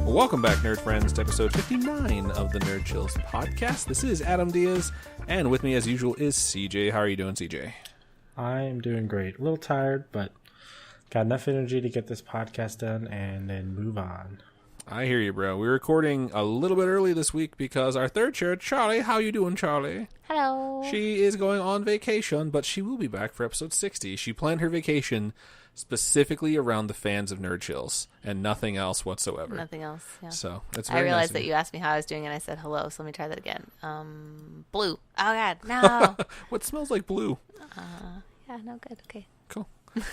Welcome back, nerd friends, to episode 59 of the Nerd Chills podcast. This is Adam Diaz, and with me, as usual, is CJ. How are you doing, CJ? I'm doing great. A little tired, but got enough energy to get this podcast done and then move on. I hear you, bro. We're recording a little bit early this week because our third chair, Charlie. How you doing, Charlie? Hello. She is going on vacation, but she will be back for episode 60. She planned her vacation specifically around the fans of Nerd Chills and nothing else whatsoever. Nothing else, yeah. So it's I very realized nice that you asked me how I was doing, and I said hello, so let me try that again. Blue. Oh, God, no. What smells like blue? Yeah, no, good, okay. Cool.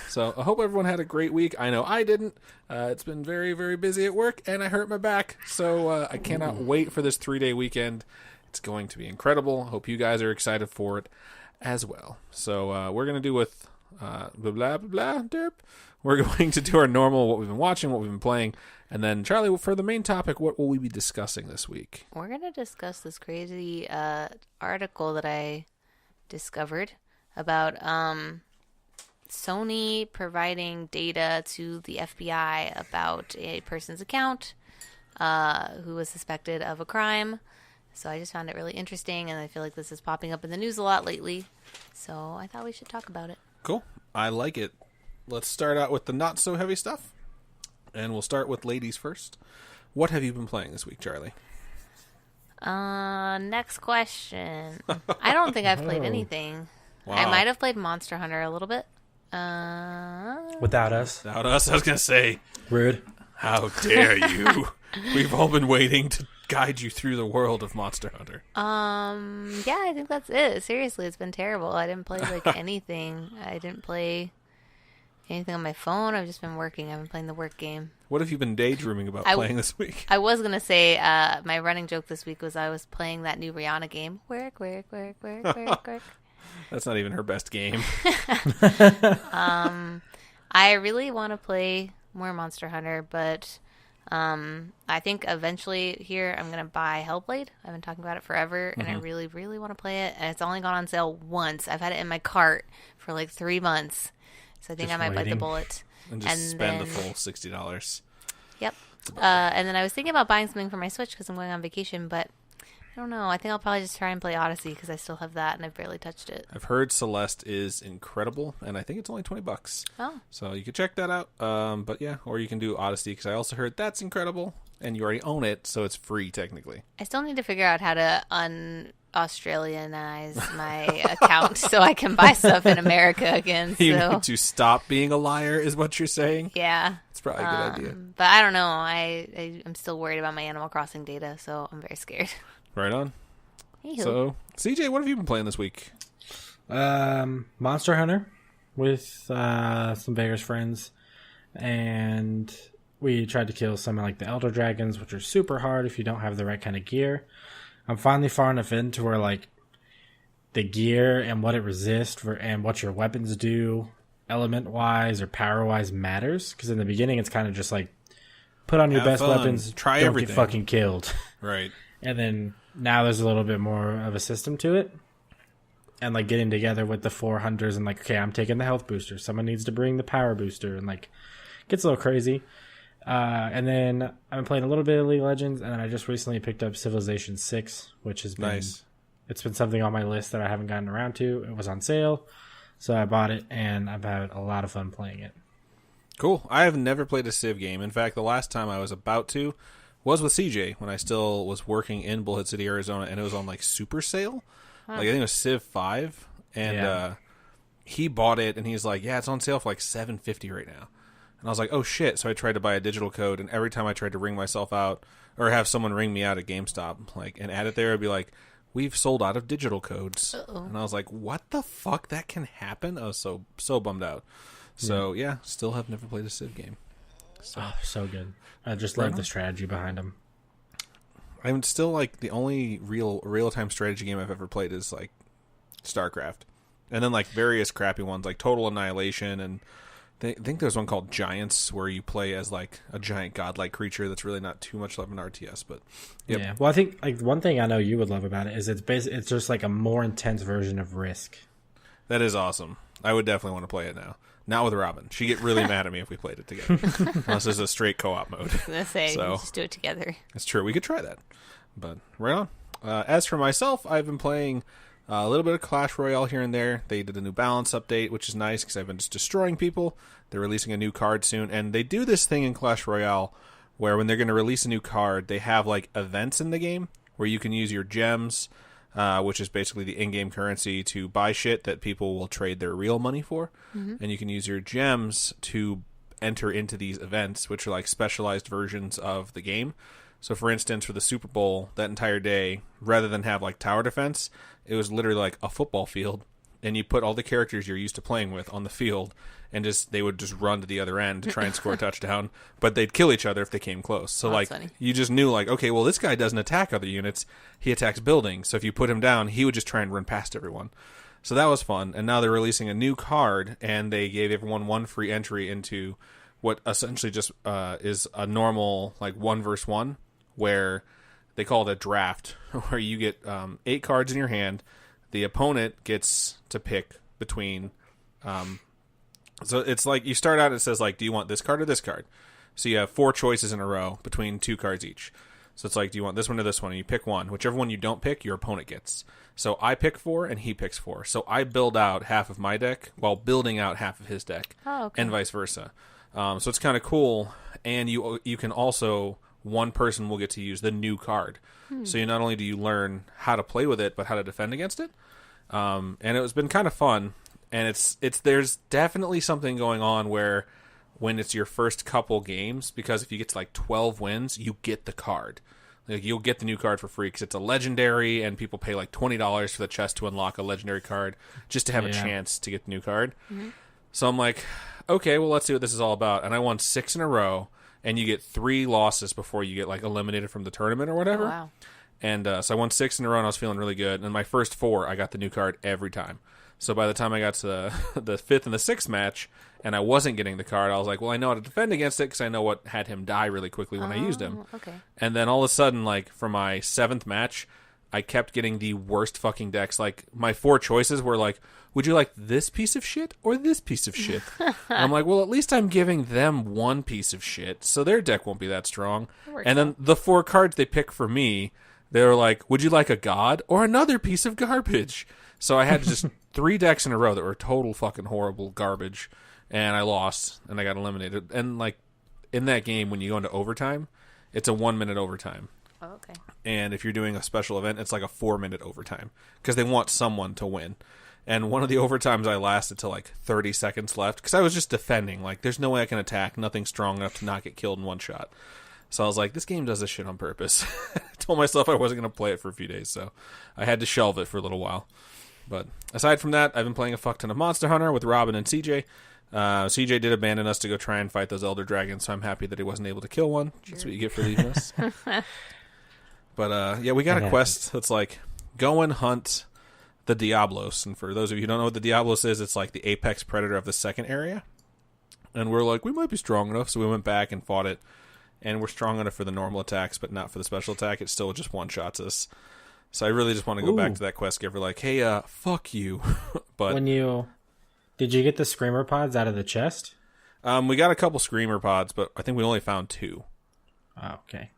So I hope everyone had a great week. I know I didn't. It's been very, very busy at work, and I hurt my back. So I cannot wait for this 3-day weekend. It's going to be incredible. Hope you guys are excited for it as well. So we're going to do with blah, blah, blah, derp. We're going to do our normal, what we've been watching, what we've been playing. And then, Charlie, for the main topic, what will we be discussing this week? We're going to discuss this crazy article that I discovered about Sony providing data to the FBI about a person's account who was suspected of a crime. So I just found it really interesting, and I feel like this is popping up in the news a lot lately. So I thought we should talk about it. Cool. I like it. Let's start out with the not-so-heavy stuff. And we'll start with ladies first. What have you been playing this week, Charlie? Next question. I don't think I've played anything. Wow. I might have played Monster Hunter a little bit. Without us. Without us, I was going to say. Rude. How dare you? We've all been waiting to guide you through the world of Monster Hunter. Yeah, I think that's it. Seriously, it's been terrible. I didn't play anything. I didn't play anything on my phone. I've just been working. I've been playing the work game. What have you been daydreaming about playing this week? I was going to say, my running joke this week was I was playing that new Rihanna game. Work, work, work, work, work, work. That's not even her best game. I really want to play more Monster Hunter, but I think eventually here I'm going to buy Hellblade. I've been talking about it forever, and I really, really want to play it. And it's only gone on sale once. I've had it in my cart for like 3 months. So I think I might bite the bullet. And just spend the full $60. Yep. And then I was thinking about buying something for my Switch because I'm going on vacation, but I don't know. I think I'll probably just try and play Odyssey because I still have that and I've barely touched it. I've heard Celeste is incredible, and I think it's only $20. Oh. So you could check that out. But yeah, or you can do Odyssey because I also heard that's incredible, and you already own it, so it's free technically. I still need to figure out how to un-Australianize my account so I can buy stuff in America again. So. You need to stop being a liar is what you're saying? Yeah. It's probably a good idea. But I don't know. I'm still worried about my Animal Crossing data, so I'm very scared. Right on. Hey-hoo. So, CJ, what have you been playing this week? Monster Hunter with some Vegas friends, and we tried to kill some of like the Elder Dragons, which are super hard if you don't have the right kind of gear. I'm finally far enough into where like the gear and what it resists and what your weapons do element wise or power wise matters, because in the beginning it's kind of just like put on your best weapons, try don't everything, get fucking killed. Right. And then now there's a little bit more of a system to it. And like getting together with the 400s and like, okay, I'm taking the health booster. Someone needs to bring the power booster, and like gets a little crazy. And then I've been playing a little bit of League of Legends, and then I just recently picked up Civilization 6, which has been nice. It's been something on my list that I haven't gotten around to. It was on sale, so I bought it, and I've had a lot of fun playing it. Cool. I have never played a Civ game. In fact, the last time I was about to was with CJ when I still was working in Bullhead City, Arizona, and it was on like super sale. Like I think it was Civ 5, and he bought it, and he's like, "Yeah, it's on sale for like $7.50 right now." And I was like, "Oh shit!" So I tried to buy a digital code, and every time I tried to ring myself out or have someone ring me out at GameStop, like and add it there, I'd be like, "We've sold out of digital codes," and I was like, "What the fuck? That can happen?" I was so bummed out. So yeah, still have never played a Civ game. So good. I just love the strategy behind them. I'm still like the only real-time strategy game I've ever played is like StarCraft. And then like various crappy ones like Total Annihilation and I think there's one called Giants where you play as like a giant godlike creature that's really not too much of an RTS, but yep. Yeah. Well, I think like one thing I know you would love about it is it's just like a more intense version of Risk. That is awesome. I would definitely want to play it now. Not with Robin. She'd get really mad at me if we played it together. Unless it's a straight co-op mode. I was going to say, So, just do it together. It's true. We could try that. But right on. As for myself, I've been playing a little bit of Clash Royale here and there. They did a new balance update, which is nice because I've been just destroying people. They're releasing a new card soon. And they do this thing in Clash Royale where when they're going to release a new card, they have like events in the game where you can use your gems, which is basically the in-game currency, to buy shit that people will trade their real money for. Mm-hmm. And you can use your gems to enter into these events, which are like specialized versions of the game. So, for instance, for the Super Bowl, that entire day, rather than have like tower defense, it was literally like a football field, and you put all the characters you're used to playing with on the field, and they would just run to the other end to try and score a touchdown, but they'd kill each other if they came close. So, like, funny. You just knew, like, okay, well, this guy doesn't attack other units, he attacks buildings, so if you put him down, he would just try and run past everyone. So that was fun, and now they're releasing a new card, and they gave everyone one free entry into what essentially just is a normal, like, 1v1, where they call it a draft, where you get 8 cards in your hand. The opponent gets to pick between... so it's like you start out, it says, like, do you want this card or this card? So you have 4 choices in a row between 2 cards each. So it's like, do you want this one or this one? And you pick one. Whichever one you don't pick, your opponent gets. So I pick 4 and he picks 4. So I build out half of my deck while building out half of his deck. Oh, okay. And vice versa. So it's kind of cool. And you can also... one person will get to use the new card. So not only do you learn how to play with it, but how to defend against it. And it's been kind of fun. And there's definitely something going on where when it's your first couple games, because if you get to like 12 wins, you get the card. Like, you'll get the new card for free because it's a legendary, and people pay like $20 for the chest to unlock a legendary card just to have a chance to get the new card. Mm-hmm. So I'm like, okay, well, let's see what this is all about. And I won 6 in a row. And you get 3 losses before you get like eliminated from the tournament or whatever. Oh, wow. And so I won 6 in a row, and I was feeling really good. And my first 4, I got the new card every time. So by the time I got to the 5th and the 6th match, and I wasn't getting the card, I was like, well, I know how to defend against it because I know what had him die really quickly when I used him. Okay. And then all of a sudden, like for my 7th match, I kept getting the worst fucking decks. Like my 4 choices were like, would you like this piece of shit or this piece of shit? And I'm like, well, at least I'm giving them one piece of shit, so their deck won't be that strong. And then the 4 cards they pick for me, they were like, would you like a god or another piece of garbage? So I had just 3 decks in a row that were total fucking horrible garbage, and I lost, and I got eliminated. And like in that game, when you go into overtime, it's a 1-minute overtime. Oh, okay. And if you're doing a special event, it's like a 4-minute overtime because they want someone to win. And one of the overtimes I lasted till like 30 seconds left because I was just defending. Like, there's no way I can attack. Nothing strong enough to not get killed in one shot. So I was like, this game does this shit on purpose. I told myself I wasn't going to play it for a few days, so I had to shelve it for a little while. But aside from that, I've been playing a fuck ton of Monster Hunter with Robin and CJ. CJ did abandon us to go try and fight those Elder Dragons, so I'm happy that he wasn't able to kill one. That's what you get for leaving us. But, yeah, we got a quest that's like, go and hunt the Diablos. And for those of you who don't know what the Diablos is, it's like the apex predator of the second area. And we're like, we might be strong enough, so we went back and fought it. And we're strong enough for the normal attacks, but not for the special attack. It still just one-shots us. So I really just want to go back to that quest giver, like, hey, fuck you. But did you get the screamer pods out of the chest? We got a couple screamer pods, but I think we only found 2. Oh, okay.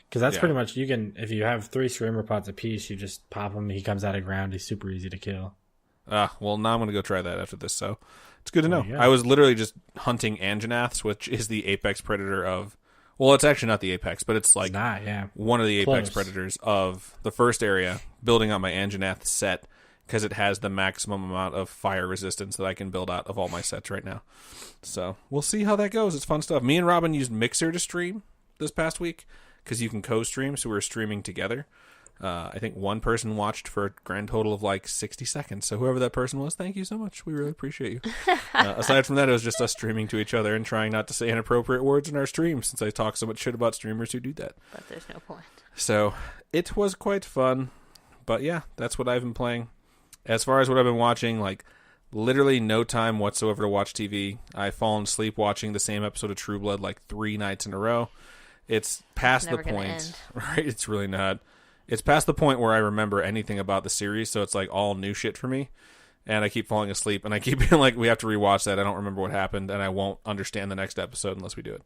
Because that's pretty much, you can, if you have 3 screamer pods apiece, you just pop him, he comes out of ground, he's super easy to kill. Well, now I'm going to go try that after this, so it's good to know. I was literally just hunting Anjanaths, which is the apex predator of, well, it's actually not the apex, but it's like one of the apex predators of the first area, building out my Anjanath set, because it has the maximum amount of fire resistance that I can build out of all my sets right now. So we'll see how that goes. It's fun stuff. Me and Robin used Mixer to stream this past week, because you can co-stream, so we were streaming together. I think one person watched for a grand total of like 60 seconds. So whoever that person was, thank you so much. We really appreciate you. Aside from that, it was just us streaming to each other and trying not to say inappropriate words in our stream, since I talk so much shit about streamers who do that. But there's no point. So it was quite fun. But yeah, that's what I've been playing. As far as what I've been watching, like literally no time whatsoever to watch TV. I've fallen asleep watching the same episode of True Blood like 3 nights in a row. It's past the point, right? It's really not. It's past the point where I remember anything about the series, so it's like all new shit for me. And I keep falling asleep, and I keep being like, we have to rewatch that. I don't remember what happened, and I won't understand the next episode unless we do it.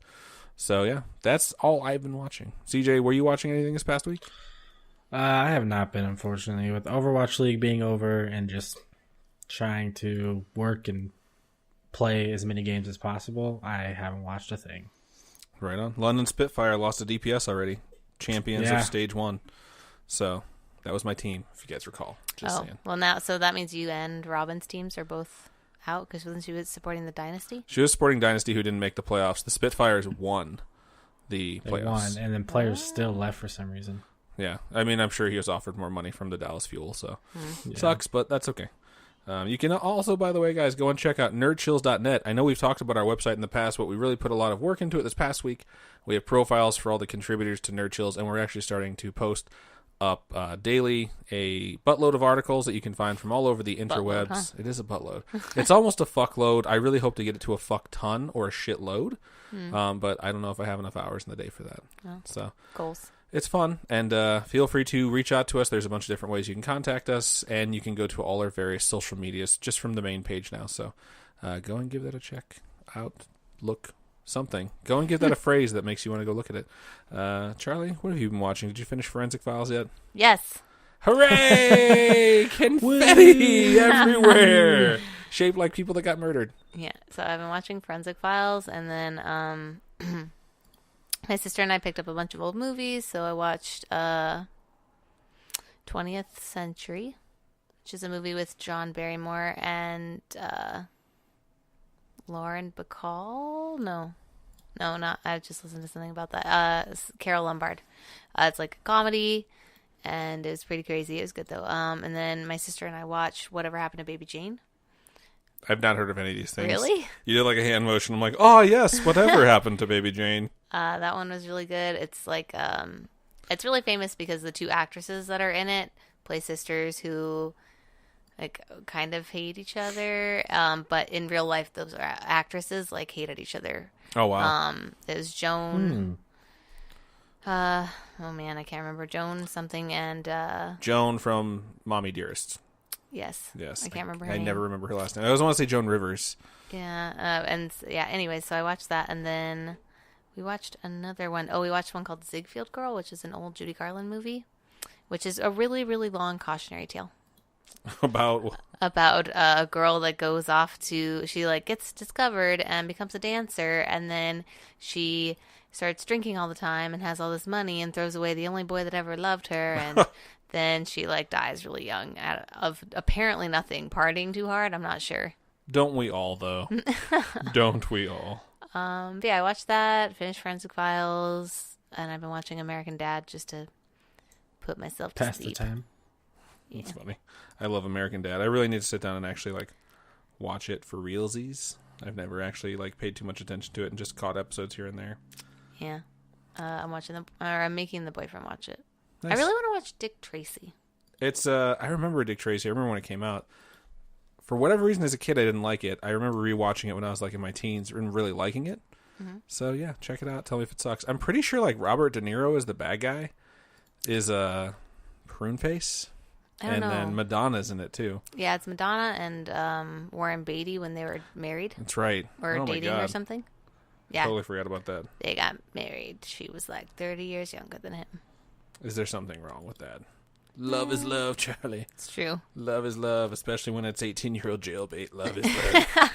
So, yeah, that's all I've been watching. CJ, were you watching anything this past week? I have not been, unfortunately. With Overwatch League being over and just trying to work and play as many games as possible, I haven't watched a thing. Right on. London Spitfire lost to DPS already. Champions of Stage 1. So, that was my team, if you guys recall. Just saying. Well, now, so that means you and Robin's teams are both out, because wasn't she was supporting the Dynasty? She was supporting Dynasty, who didn't make the playoffs. The Spitfires won the playoffs. They won, and then players still left for some reason. Yeah, I mean, I'm sure he was offered more money from the Dallas Fuel, so sucks, but that's okay. You can also, by the way, guys, go and check out nerdchills.net. I know we've talked about our website in the past, but we really put a lot of work into it this past week. We have profiles for all the contributors to Nerd Chills, and we're actually starting to post up daily a buttload of articles that you can find from all over the interwebs. Buttload, huh? It is a buttload. It's almost a fuckload. I really hope to get it to a fuck ton or a shitload, but I don't know if I have enough hours in the day for that. Oh, so goals. It's fun, and feel free to reach out to us. There's a bunch of different ways you can contact us, and you can go to all our various social medias just from the main page now. So go and give that a check out. Look something. Go and give that a phrase that makes you want to go look at it. Charlie, what have you been watching? Did you finish Forensic Files yet? Yes. Hooray! Confetti everywhere! Shaped like people that got murdered. Yeah, so I've been watching Forensic Files, and then my sister and I picked up a bunch of old movies, so I watched 20th Century, which is a movie with John Barrymore and Lauren Bacall? No, not. I just listened to something about that. Carol Lombard. It's like a comedy, and it was pretty crazy. It was good, though. And then my sister and I watched Whatever Happened to Baby Jane. I've not heard of any of these things. Really? You did like a hand motion. I'm like, oh, yes, whatever happened to Baby Jane. That one was really good. It's like, it's really famous because the two actresses that are in it play sisters who, like, kind of hate each other. But in real life, those actresses, like, hated each other. Oh, wow. It was Joan. Oh, man, I can't remember. Joan something and... Joan from Mommy Dearest. Yes. I can't remember her name. I never remember her last name. I always want to say Joan Rivers. Yeah. Anyway, so I watched that, and then we watched another one. Oh, we watched one called Ziegfeld Girl, which is an old Judy Garland movie, which is a really, really long cautionary tale. About a girl that goes off to... She, like, gets discovered and becomes a dancer, and then she starts drinking all the time and has all this money and throws away the only boy that ever loved her, and... Then she, like, dies really young of apparently nothing. Partying too hard? I'm not sure. Don't we all, though? Don't we all? But yeah, I watched that, finished Forensic Files, and I've been watching American Dad just to put myself to pass sleep. the time. Yeah. That's funny. I love American Dad. I really need to sit down and actually, like, watch it for realsies. I've never actually, like, paid too much attention to it and just caught episodes here and there. Yeah. I'm making the boyfriend watch it. Nice. I really want to watch Dick Tracy. It's I remember Dick Tracy. I remember when it came out. For whatever reason, as a kid, I didn't like it. I remember rewatching it when I was like in my teens and really liking it. Mm-hmm. So yeah, check it out. Tell me if it sucks. I'm pretty sure like Robert De Niro is the bad guy. Is Prune Face, and know. Then Madonna's in it too. Yeah, it's Madonna and Warren Beatty when they were married. That's right. Or dating or something. Yeah, totally forgot about that. They got married. She was like 30 years younger than him. Is there something wrong with that? Love is love, Charlie. It's true. Love is love, especially when it's 18-year-old jailbait. Love is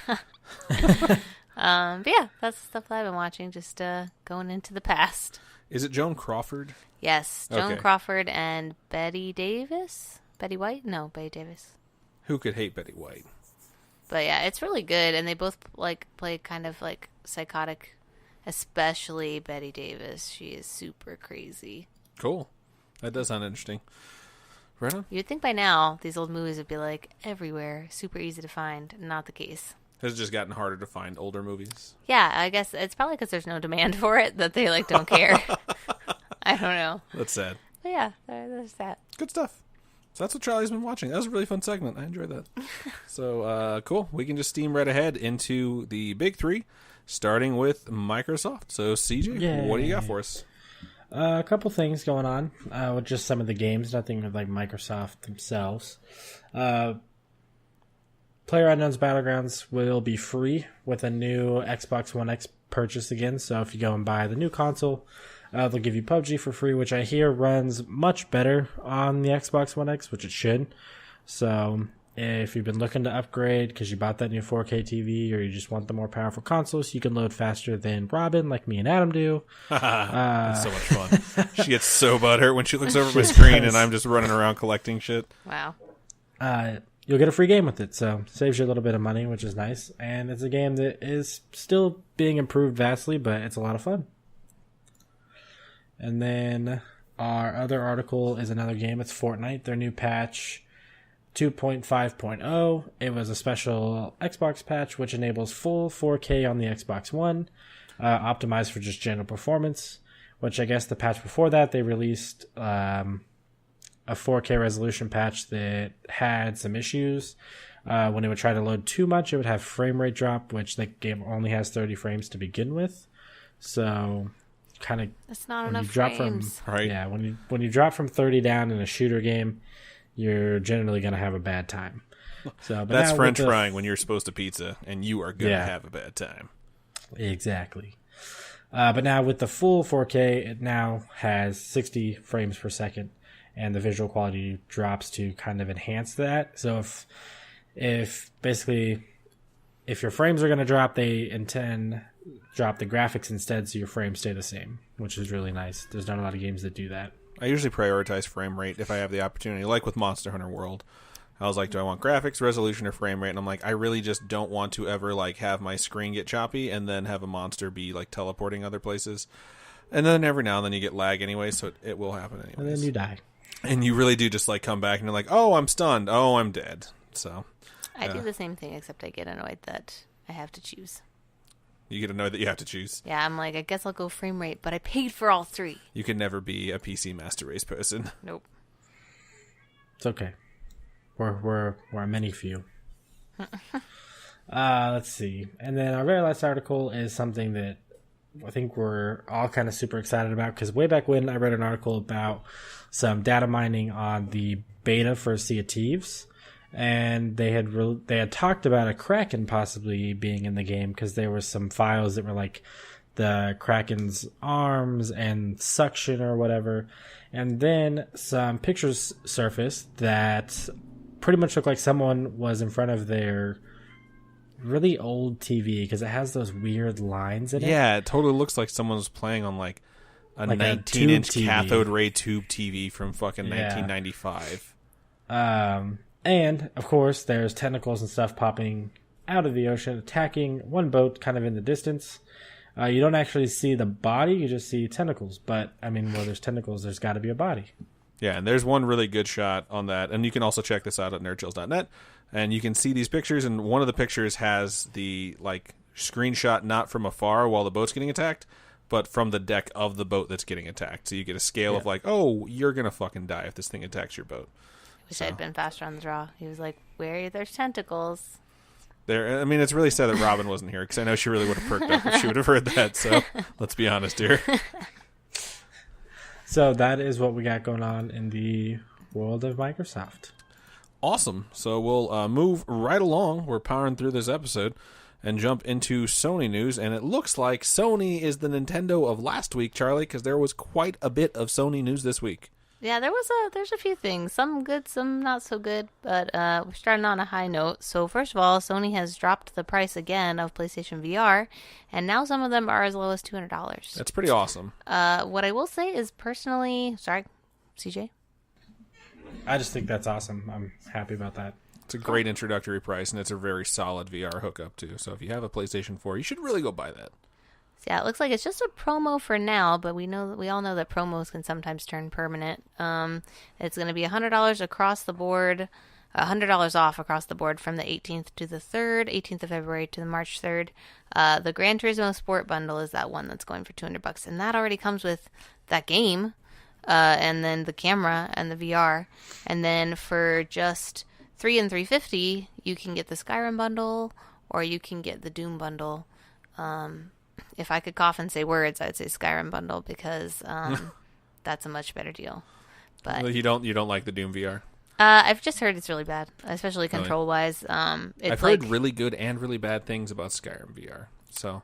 love. But yeah, that's the stuff that I've been watching, just going into the past. Is it Joan Crawford? Yes, Joan Crawford and Betty Davis? Betty White? No, Betty Davis. Who could hate Betty White? But yeah, it's really good, and they both like play kind of like psychotic, especially Betty Davis. She is super crazy. Cool. That does sound interesting. Right on. You'd think by now these old movies would be like everywhere, super easy to find. Not the case. Has it just gotten harder to find older movies? Yeah, I guess it's probably because there's no demand for it that they don't care. I don't know. That's sad. But yeah, there's that. Good stuff. So that's what Charlie's been watching. That was a really fun segment. I enjoyed that. So, cool. We can just steam right ahead into the big three, starting with Microsoft. So, CJ, what do you got for us? A couple things going on with just some of the games, nothing with like Microsoft themselves. PlayerUnknown's Battlegrounds will be free with a new Xbox One X purchase again. So if you go and buy the new console, they'll give you PUBG for free, which I hear runs much better on the Xbox One X, which it should. So if you've been looking to upgrade because you bought that new 4K TV or you just want the more powerful consoles, you can load faster than Robin, like me and Adam do. It's so much fun. She gets so butthurt when she looks over my screen and I'm just running around collecting shit. Wow. You'll get a free game with it, so saves you a little bit of money, which is nice. And it's a game that is still being improved vastly, but it's a lot of fun. And then our other article is another game. It's Fortnite, their new patch 2.5.0. It was a special Xbox patch, which enables full 4K on the Xbox One, optimized for just general performance, which I guess the patch before that, they released a 4K resolution patch that had some issues. When it would try to load too much, it would have frame rate drop, which the game only has 30 frames to begin with. So kind of that's not enough frames. Right. Yeah, when you drop from 30 down in a shooter game, you're generally going to have a bad time. So but that's French frying when you're supposed to pizza and you are going to have a bad time. Exactly. But now with the full 4K, it now has 60 frames per second, and the visual quality drops to kind of enhance that. So if your frames are going to drop, they drop the graphics instead, so your frames stay the same, which is really nice. There's not a lot of games that do that. I usually prioritize frame rate if I have the opportunity, like with Monster Hunter World. I was like, do I want graphics, resolution, or frame rate? And I'm like, I really just don't want to ever like have my screen get choppy and then have a monster be like teleporting other places. And then every now and then you get lag anyway, so it will happen anyways. And then you die. And you really do just like come back and you're like, oh, I'm stunned. Oh, I'm dead. So I do the same thing, except I get annoyed that I have to choose. You get annoyed that you have to choose. Yeah, I'm like, I guess I'll go frame rate, but I paid for all three. You can never be a PC master race person. Nope. It's okay. We're a many few. Let's see. And then our very last article is something that I think we're all kind of super excited about, because way back when I read an article about some data mining on the beta for Sea of Thieves, and they had talked about a Kraken possibly being in the game, because there were some files that were like the Kraken's arms and suction or whatever, and then some pictures surfaced that pretty much looked like someone was in front of their really old TV, because it has those weird lines in it. Yeah, it totally looks like someone was playing on like a 19-inch cathode ray tube TV from fucking 1995. And, of course, there's tentacles and stuff popping out of the ocean, attacking one boat kind of in the distance. You don't actually see the body, you just see tentacles. But, I mean, where there's tentacles, there's got to be a body. Yeah, and there's one really good shot on that. And you can also check this out at nerdchills.net. And you can see these pictures, and one of the pictures has the like screenshot not from afar while the boat's getting attacked, but from the deck of the boat that's getting attacked. So you get a scale of like, oh, you're going to fucking die if this thing attacks your boat. Wish I had been faster on the draw. He was like, where there's tentacles. I mean, it's really sad that Robin wasn't here, because I know she really would have perked up if she would have heard that. So let's be honest here. So that is what we got going on in the world of Microsoft. Awesome. So we'll move right along. We're powering through this episode and jump into Sony news. And it looks like Sony is the Nintendo of last week, Charlie, because there was quite a bit of Sony news this week. Yeah, there's a few things. Some good, some not so good. But we're starting on a high note. So first of all, Sony has dropped the price again of PlayStation VR. And now some of them are as low as $200. That's pretty awesome. What I will say is personally... Sorry, CJ? I just think that's awesome. I'm happy about that. It's a great introductory price, and it's a very solid VR hookup, too. So if you have a PlayStation 4, you should really go buy that. Yeah, it looks like it's just a promo for now, but we all know that promos can sometimes turn permanent. It's going to be $100 across the board, $100 off across the board from the 18th to the 3rd, 18th of February to the March 3rd. The Gran Turismo Sport Bundle is that one that's going for $200, and that already comes with that game. and then the camera and the VR. And then for just $3 and $3.50, you can get the Skyrim bundle, or you can get the Doom bundle. If I could cough and say words, I'd say Skyrim bundle, because that's a much better deal. But you don't like the Doom VR? I've just heard it's really bad, especially control wise. I've heard really good and really bad things about Skyrim VR, so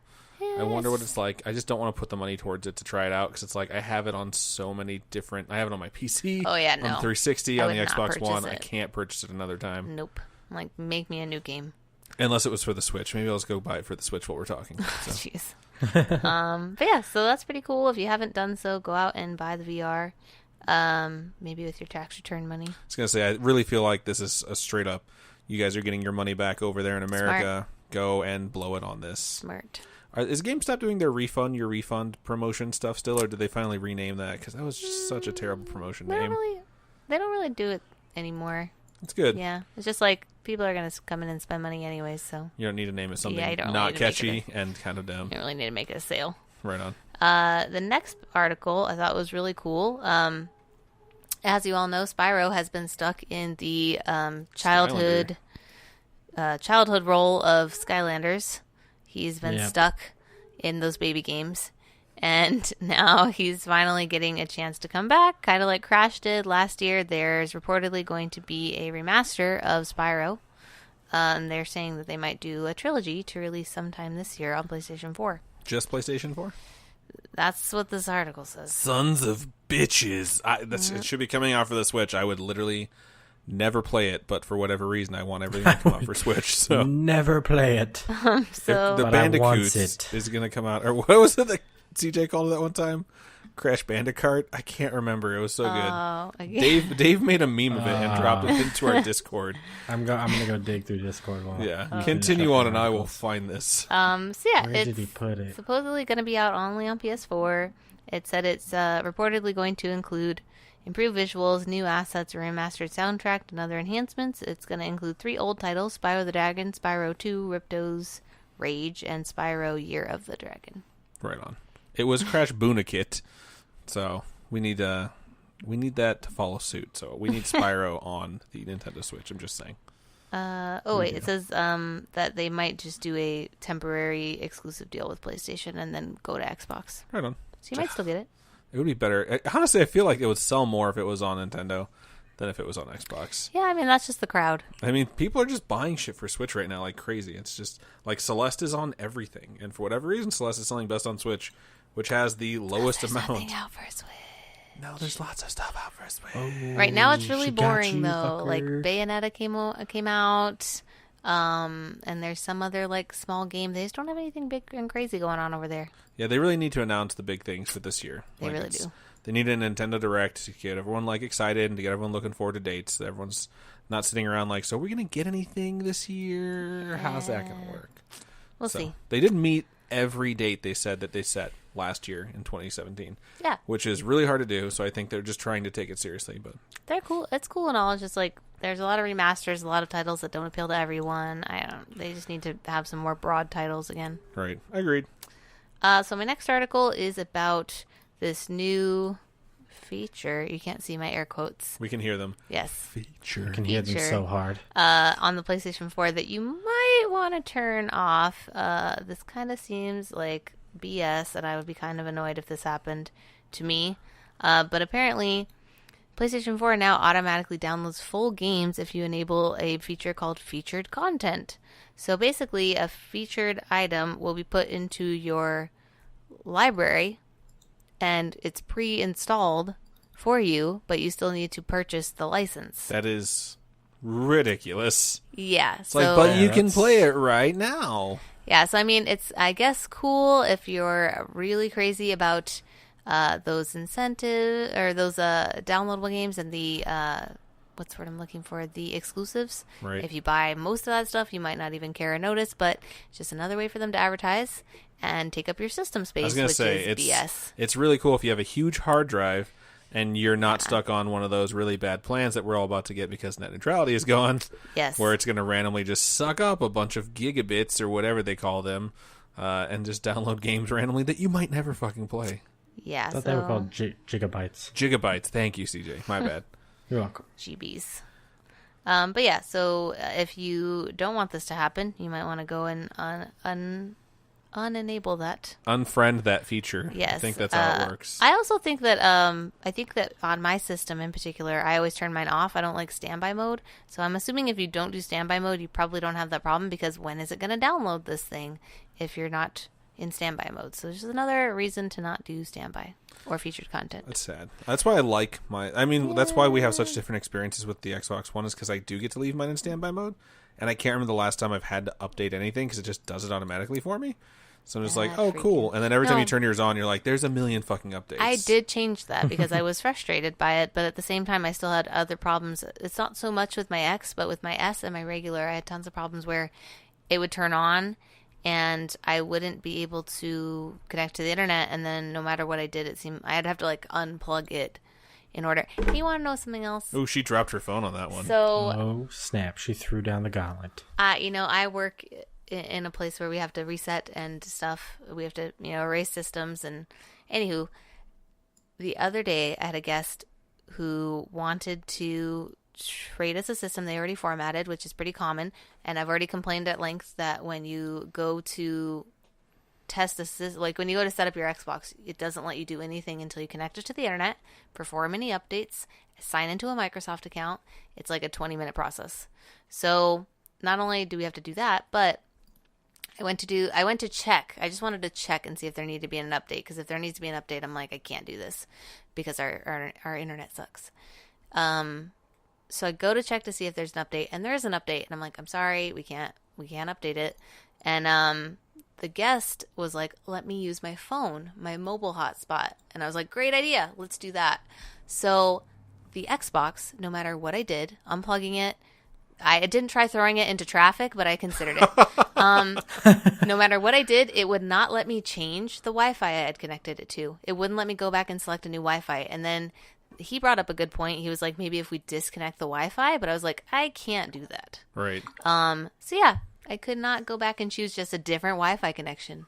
I wonder what it's like. I just don't want to put the money towards it to try it out, because it's like I have it on so many different. I have it on my PC. Oh yeah, no. On 360, on the would not Xbox One. purchase I it. can't purchase it another time. Nope. Like, make me a new game. Unless it was for the Switch. Maybe I'll just go buy it for the Switch while we're talking. So. Jeez. But yeah, so that's pretty cool. If you haven't done so, go out and buy the VR. Maybe with your tax return money. I was going to say, I really feel like this is a straight up, you guys are getting your money back over there in America. Smart. Go and blow it on this. Smart. Is GameStop doing their your refund promotion stuff still, or did they finally rename that? Because that was just such a terrible promotion name. They don't really do it anymore. It's good. Yeah. It's just like, people are going to come in and spend money anyways, so. You don't need to name it something Yeah, you don't not need to make catchy and kind of dumb. You don't really need to make it a sale. Right on. The next article I thought was really cool. As you all know, Spyro has been stuck in the childhood role of Skylanders. He's been stuck in those baby games. And now he's finally getting a chance to come back, kind of like Crash did last year. There's reportedly going to be a remaster of Spyro. And they're saying that they might do a trilogy to release sometime this year on PlayStation 4. Just PlayStation 4? That's what this article says. Sons of bitches. It should be coming out for the Switch. I would literally never play it, but for whatever reason, I want everything to come out for Switch. So never play it. So the But I want Bandicoots it. is going to come out. Or what was it that CJ called it that one time? Crash Bandicoot? I can't remember. It was so good. Okay. Dave made a meme of it and dropped it into our Discord. I'm gonna go dig through Discord. While Continue on, and I will find this. So yeah, Where it's did he put it? supposedly going to be out only on PS4. It said it's reportedly going to include improved visuals, new assets, a remastered soundtrack, and other enhancements. It's going to include 3 old titles: Spyro the Dragon, Spyro 2, Ripto's Rage, and Spyro Year of the Dragon. Right on. It was Crash Boonakit, so we need that to follow suit. So we need Spyro on the Nintendo Switch. I'm just saying. It says that they might just do a temporary exclusive deal with PlayStation and then go to Xbox. Right on. So you might still get it. It would be better. Honestly, I feel like it would sell more if it was on Nintendo than if it was on Xbox. Yeah, I mean, that's just the crowd. I mean, people are just buying shit for Switch right now like crazy. It's just like Celeste is on everything, and for whatever reason, Celeste is selling best on Switch, which has the lowest There's amount. nothing out for Switch. No, there's lots of stuff out for Switch. Right now, it's really she got boring you, though. fucker. Like Bayonetta came out, and there's some other like small game. They just don't have anything big and crazy going on over there. Yeah, they really need to announce the big things for this year. They really do. They need a Nintendo Direct to get everyone like excited and to get everyone looking forward to dates. So everyone's not sitting around like, so are we going to get anything this year? How's that going to work? We'll see. They did meet every date they said that they set last year in 2017. Yeah, Which is really hard to do, so I think they're just trying to take it seriously. But they're cool. It's cool and all. It's just like there's a lot of remasters, a lot of titles that don't appeal to everyone. They just need to have some more broad titles again. right, agreed. So my next article is about this new feature. You can't see my air quotes. We can hear them. Yes. Feature. I can hear them Feature. so hard. On the PlayStation 4 that you might want to turn off. This kind of seems like BS, and I would be kind of annoyed if this happened to me. But apparently, PlayStation 4 now automatically downloads full games if you enable a feature called featured content. So basically, a featured item will be put into your library, and it's pre-installed for you, but you still need to purchase the license. That is ridiculous. Yeah. It's like, but you can play it right now. Yeah, so I mean, it's, I guess, cool if you're really crazy about those incentive or those downloadable games and the what's the word I'm looking for? The exclusives. Right. If you buy most of that stuff, you might not even care or notice, but it's just another way for them to advertise and take up your system space, I was going to which say, is BS. it's really cool if you have a huge hard drive and you're not stuck on one of those really bad plans that we're all about to get because net neutrality is gone. Yes. Where it's going to randomly just suck up a bunch of gigabits or whatever they call them and just download games randomly that you might never fucking play. Yeah, I thought they were called gigabytes. Gigabytes. Thank you, CJ. My bad. You're welcome. GBs. But yeah, so if you don't want this to happen, you might want to go and unenable that. Unfriend that feature. Yes. I think that's how it works. I also think that on my system in particular, I always turn mine off. I don't like standby mode. So I'm assuming if you don't do standby mode, you probably don't have that problem, because when is it going to download this thing if you're not in standby mode? So there's another reason to not do standby or featured content. That's sad. That's why I like that's why we have such different experiences with the Xbox One, is because I do get to leave mine in standby mode. And I can't remember the last time I've had to update anything, because it just does it automatically for me. So I'm just like, oh, cool. And then every time you turn yours on, you're like, there's a million fucking updates. I did change that because I was frustrated by it, but at the same time, I still had other problems. It's not so much with my X, but with my S and my regular, I had tons of problems where it would turn on and I wouldn't be able to connect to the internet. And then no matter what I did, it seemed I'd have to like unplug it in order. You want to know something else? Oh, she dropped her phone on that one. So, oh, snap. She threw down the gauntlet. I work in a place where we have to reset and stuff. We have to, erase systems. And anywho, the other day I had a guest who wanted to trade us a system they already formatted, which is pretty common. And I've already complained at length that when you go to test this, like when you go to set up your Xbox, it doesn't let you do anything until you connect it to the internet, perform any updates, sign into a Microsoft account. It's like a 20-minute process. So not only do we have to do that, but I went to check. I just wanted to check and see if there needed to be an update, because if there needs to be an update, I'm like, I can't do this because our internet sucks. So I go to check to see if there's an update, and there is an update, and I'm like, I'm sorry, we can't update it. And the guest was like, let me use my phone, my mobile hotspot. And I was like, great idea, let's do that. So the Xbox, no matter what I did, unplugging it, I didn't try throwing it into traffic, but I considered it. No matter what I did, it would not let me change the Wi-Fi I had connected it to. It wouldn't let me go back and select a new Wi-Fi. And then he brought up a good point. He was like, maybe if we disconnect the Wi-Fi, but I was like, I can't do that. Right. So yeah, I could not go back and choose just a different Wi-Fi connection.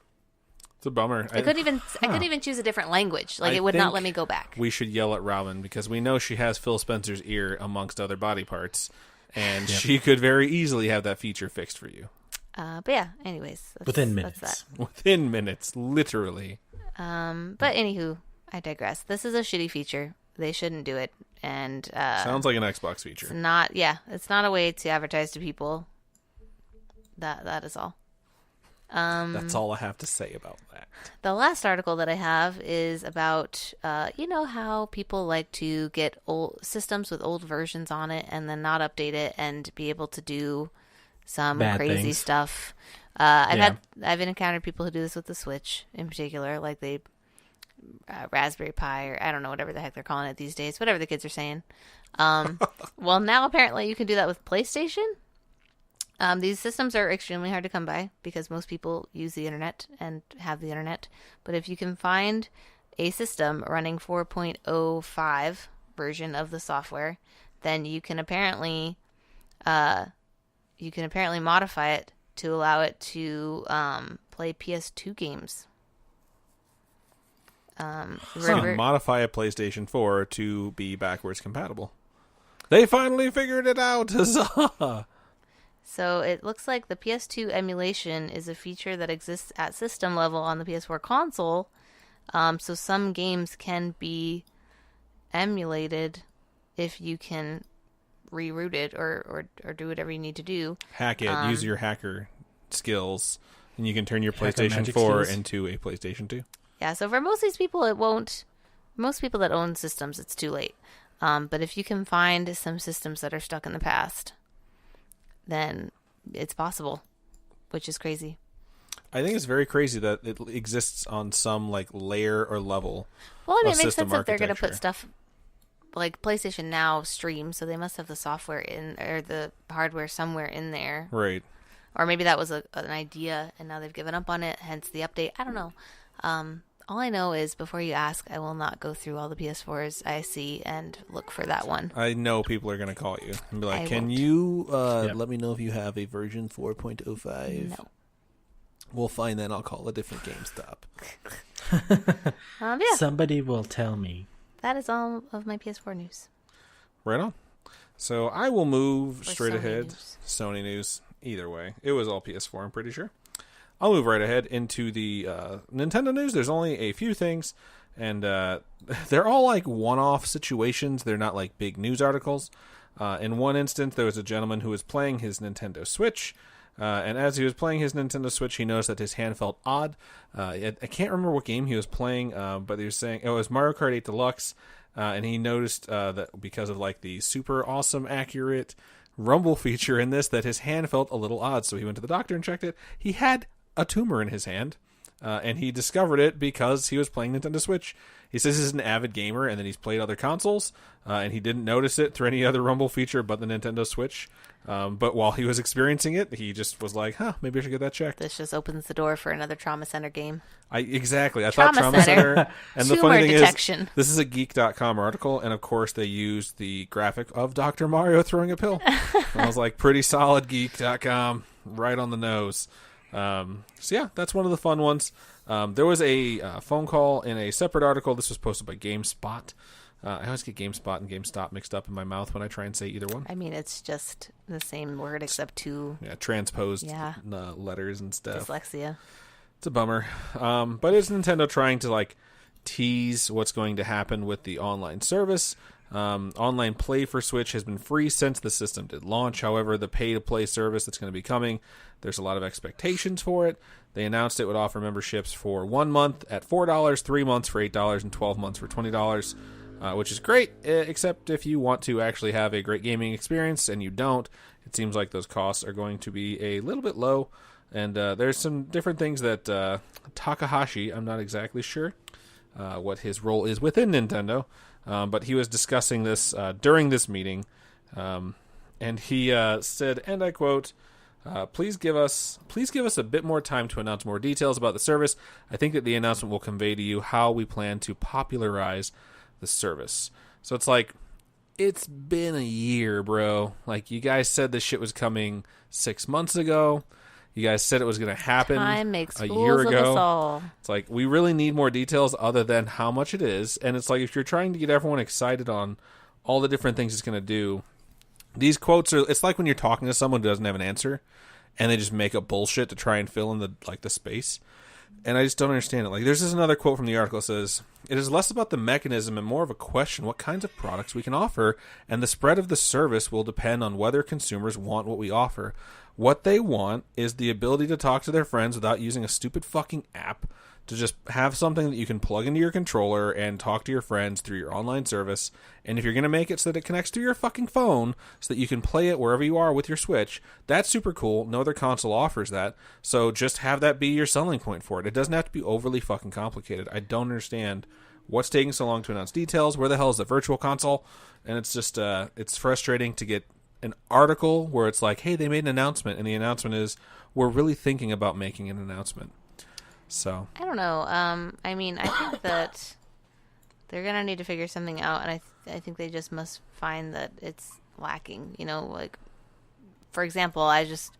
It's a bummer. I couldn't even choose a different language. Like, it would not let me go back. We should yell at Robin, because we know she has Phil Spencer's ear amongst other body parts, and she could very easily have that feature fixed for you. But yeah, anyways. Within minutes. That's that. Within minutes, literally. But anywho, I digress. This is a shitty feature. They shouldn't do it. And sounds like an Xbox feature. It's not a way to advertise to people. That is all. That's all I have to say about that. The last article that I have is about, how people like to get old systems with old versions on it and then not update it and be able to do some bad crazy things. stuff. I've encountered people who do this with the Switch in particular, like they Raspberry Pi, or I don't know, whatever the heck they're calling it these days, whatever the kids are saying. Well, now apparently you can do that with PlayStation. These systems are extremely hard to come by because most people use the internet and have the internet. But if you can find a system running 4.05 version of the software, then you can apparently modify it to allow it to play PS2 games. Modify a PlayStation 4 to be backwards compatible. They finally figured it out. Huzzah! So it looks like the PS2 emulation is a feature that exists at system level on the PS4 console. So some games can be emulated if you can reroute it or do whatever you need to do. Hack it. Use your hacker skills, and you can turn your PlayStation 4 into a PlayStation 2. Yeah, so for most of these people, it won't. Most people that own systems, it's too late. But if you can find some systems that are stuck in the past, then it's possible, which is crazy. I think it's very crazy that it exists on some like layer or level. Well, I mean, of it makes system sense that they're going to architecture. put stuff like PlayStation Now streams, so they must have the software in or the hardware somewhere in there, Right. or maybe that was an idea and now they've given up on it, hence the update. I don't know. All I know is, before you ask, I will not go through all the PS4s I see and look for that one. I know people are going to call you and be like, I can won't. you let me know if you have a version 4.05? No. We'll find that. I'll call a different GameStop. Yeah. Somebody will tell me. That is all of my PS4 news. Right on. So I will move Or straight Sony ahead. news. Sony news. Either way. It was all PS4, I'm pretty sure. I'll move right ahead into the Nintendo news. There's only a few things, and they're all like one-off situations. They're not like big news articles. In one instance, there was a gentleman who was playing his Nintendo Switch, and as he was playing his Nintendo Switch, he noticed that his hand felt odd. I can't remember what game he was playing, but he was saying it was Mario Kart 8 Deluxe, and he noticed that because of like the super awesome accurate rumble feature in this, that his hand felt a little odd. So he went to the doctor and checked it. He had a tumor in his hand, and he discovered it because he was playing Nintendo Switch. He says he's an avid gamer, and then he's played other consoles, and he didn't notice it through any other rumble feature but the Nintendo Switch. But while he was experiencing it, he just was like, maybe I should get that checked. This just opens the door for another Trauma Center game. Exactly. I Trauma thought Trauma Center. Center. And the Tumor funny thing detection. is, this is a Geek.com article, and of course they used the graphic of Dr. Mario throwing a pill. I was like, pretty solid, Geek.com. Right on the nose. So yeah, that's one of the fun ones. There was a phone call in a separate article. This was posted by GameSpot. I always get GameSpot and GameStop mixed up in my mouth when I try and say either one. I mean, it's just the same word except two. Yeah, transposed Yeah. Letters and stuff. Dyslexia. It's a bummer. But it's Nintendo trying to like tease what's going to happen with the online service. Online play for Switch has been free since the system did launch. However, the pay-to-play service that's going to be coming, there's a lot of expectations for it. They announced it would offer memberships for 1 month at $4, 3 months for $8, and 12 months for $20, which is great, except if you want to actually have a great gaming experience and you don't, it seems like those costs are going to be a little bit low. And there's some different things that Takahashi, I'm not exactly sure what his role is within Nintendo, but he was discussing this during this meeting, and he said, and I quote, please give us a bit more time to announce more details about the service. I think that the announcement will convey to you how we plan to popularize the service. So it's like, it's been a year, bro. Like, you guys said this shit was coming 6 months ago. You guys said it was going to happen Time makes a fools year of ago. us all. It's like, we really need more details other than how much it is. And it's like, if you're trying to get everyone excited on all the different things it's going to do, these quotes are, it's like when you're talking to someone who doesn't have an answer and they just make up bullshit to try and fill in the space. And I just don't understand it. Like, there's this another quote from the article that says, it is less about the mechanism and more of a question what kinds of products we can offer, and the spread of the service will depend on whether consumers want what we offer. What they want is the ability to talk to their friends without using a stupid fucking app, to just have something that you can plug into your controller and talk to your friends through your online service. And if you're going to make it so that it connects to your fucking phone so that you can play it wherever you are with your Switch, that's super cool. No other console offers that. So just have that be your selling point for it. It doesn't have to be overly fucking complicated. I don't understand what's taking so long to announce details. Where the hell is the virtual console? And it's just, it's frustrating to get an article where it's like, hey, they made an announcement, and the announcement is, we're really thinking about making an announcement. So I don't know. I mean, I think that they're gonna need to figure something out, and I think they just must find that it's lacking. You know, like, for example, I just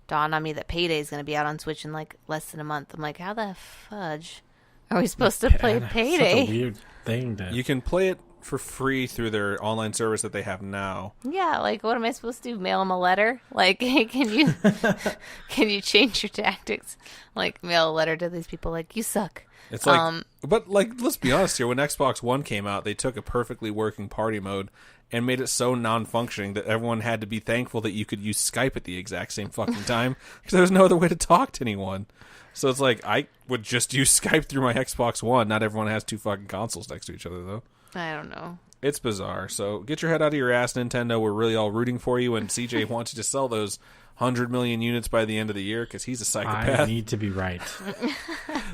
dawned on me that Payday is gonna be out on Switch in like less than a month. I'm like, how the fudge are we supposed to play Payday? Such a weird thing to... you can play it for free through their online service that they have now. Yeah, like, what am I supposed to do? Mail them a letter? Like, hey, can you change your tactics? Like, mail a letter to these people like, you suck. It's like, but like, let's be honest here. When Xbox One came out, they took a perfectly working party mode and made it so non-functioning that everyone had to be thankful that you could use Skype at the exact same fucking time because there was no other way to talk to anyone. So it's like, I would just use Skype through my Xbox One. Not everyone has two fucking consoles next to each other, though. I don't know. It's bizarre. So get your head out of your ass, Nintendo. We're really all rooting for you, and CJ wants you to sell those 100 million units by the end of the year because he's a psychopath. I need to be right.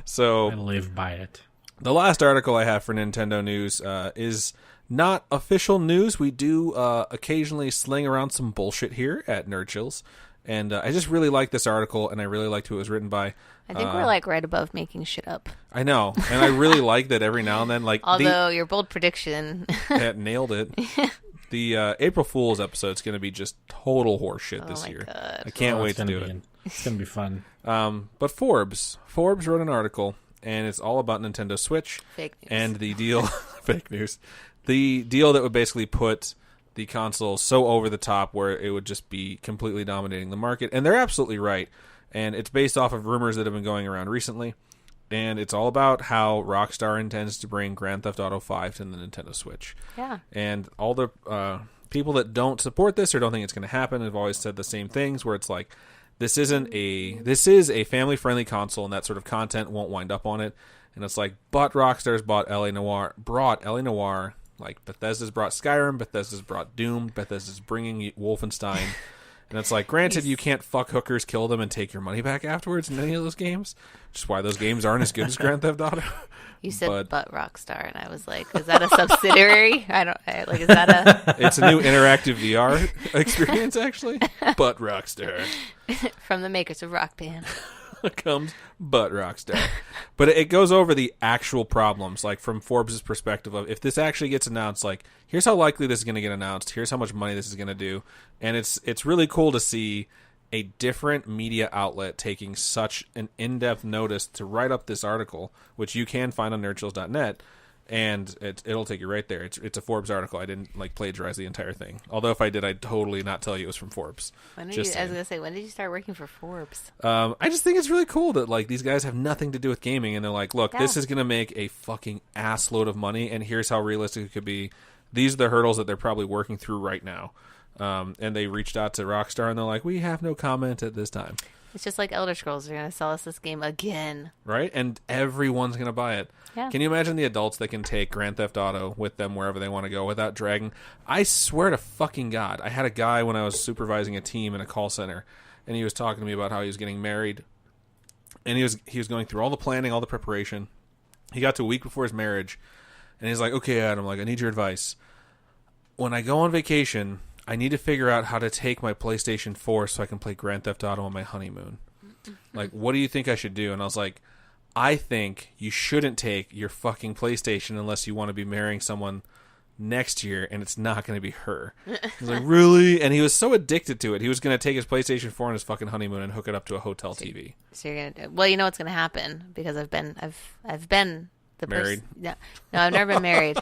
So I live by it. The last article I have for Nintendo news is not official news. We do occasionally sling around some bullshit here at Nerd Chills. And I just really like this article, and I really liked who it was written by. I think we're like right above making shit up. I know, and I really like that every now and then. Like, although your bold prediction, nailed it. The April Fool's episode is going to be just total horseshit this year. God. I can't wait to do it. It's going to be fun. But Forbes wrote an article, and it's all about Nintendo Switch. Fake news. And the deal, fake news, the deal that would basically put the console so over the top where it would just be completely dominating the market. And they're absolutely right. And it's based off of rumors that have been going around recently. And it's all about how Rockstar intends to bring Grand Theft Auto 5 to the Nintendo Switch. Yeah. And all the people that don't support this or don't think it's going to happen have always said the same things, where it's like, this is a family-friendly console, and that sort of content won't wind up on it. And it's like, but Rockstar's brought LA Noire, like Bethesda's brought Skyrim, Bethesda's brought Doom, Bethesda's bringing Wolfenstein. And it's like, granted, you can't fuck hookers, kill them, and take your money back afterwards in any of those games, which is why those games aren't as good as Grand Theft Auto. You said but Rockstar, and I was like, is that a subsidiary? Is that a... It's a new interactive VR experience, actually. But Rockstar. From the makers of Rock Band. Comes but Rockstar. But it goes over the actual problems, like from Forbes' perspective of, if this actually gets announced, like, here's how likely this is going to get announced, here's how much money this is going to do. And it's really cool to see a different media outlet taking such an in-depth notice to write up this article, which you can find on nerdchills.net, and it'll take you right there. It's a Forbes article. I didn't plagiarize the entire thing. Although if I did, I'd totally not tell you it was from Forbes. I was gonna say, when did you start working for Forbes? I just think it's really cool that these guys have nothing to do with gaming, and they're like, look, this is gonna make a fucking ass load of money, and here's how realistic it could be. These are the hurdles that they're probably working through right now. And they reached out to Rockstar, and they're like, we have no comment at this time. It's just like Elder Scrolls. They're going to sell us this game again. Right? And everyone's going to buy it. Yeah. Can you imagine the adults that can take Grand Theft Auto with them wherever they want to go without dragging? I swear to fucking God, I had a guy when I was supervising a team in a call center, and he was talking to me about how he was getting married. And he was going through all the planning, all the preparation. He got to a week before his marriage, and he's like, okay, Adam, I need your advice. When I go on vacation, I need to figure out how to take my PlayStation 4 so I can play Grand Theft Auto on my honeymoon. What do you think I should do? And I was like, I think you shouldn't take your fucking PlayStation unless you want to be marrying someone next year, and it's not going to be her. He's like, really? And he was so addicted to it. He was going to take his PlayStation 4 on his fucking honeymoon and hook it up to a hotel TV. So you're going to do... Well, you know what's going to happen, because I've been the married. No, I've never been married.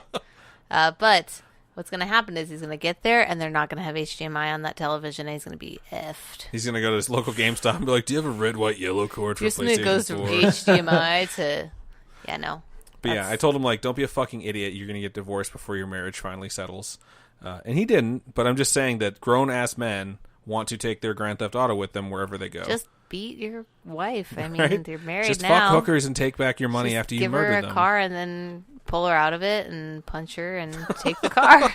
But what's going to happen is he's going to get there, and they're not going to have HDMI on that television, and he's going to be effed. He's going to go to his local GameStop and be like, do you have a red, white, yellow cord for PlayStation 4? Just goes from HDMI to... Yeah, no. But yeah, I told him, don't be a fucking idiot. You're going to get divorced before your marriage finally settles. And he didn't, but I'm just saying that grown-ass men want to take their Grand Theft Auto with them wherever they go. Just beat your wife. I mean, right? You're married just now. Just fuck hookers and take back your money after you murdered them. Give her a car and then pull her out of it and punch her and take the car.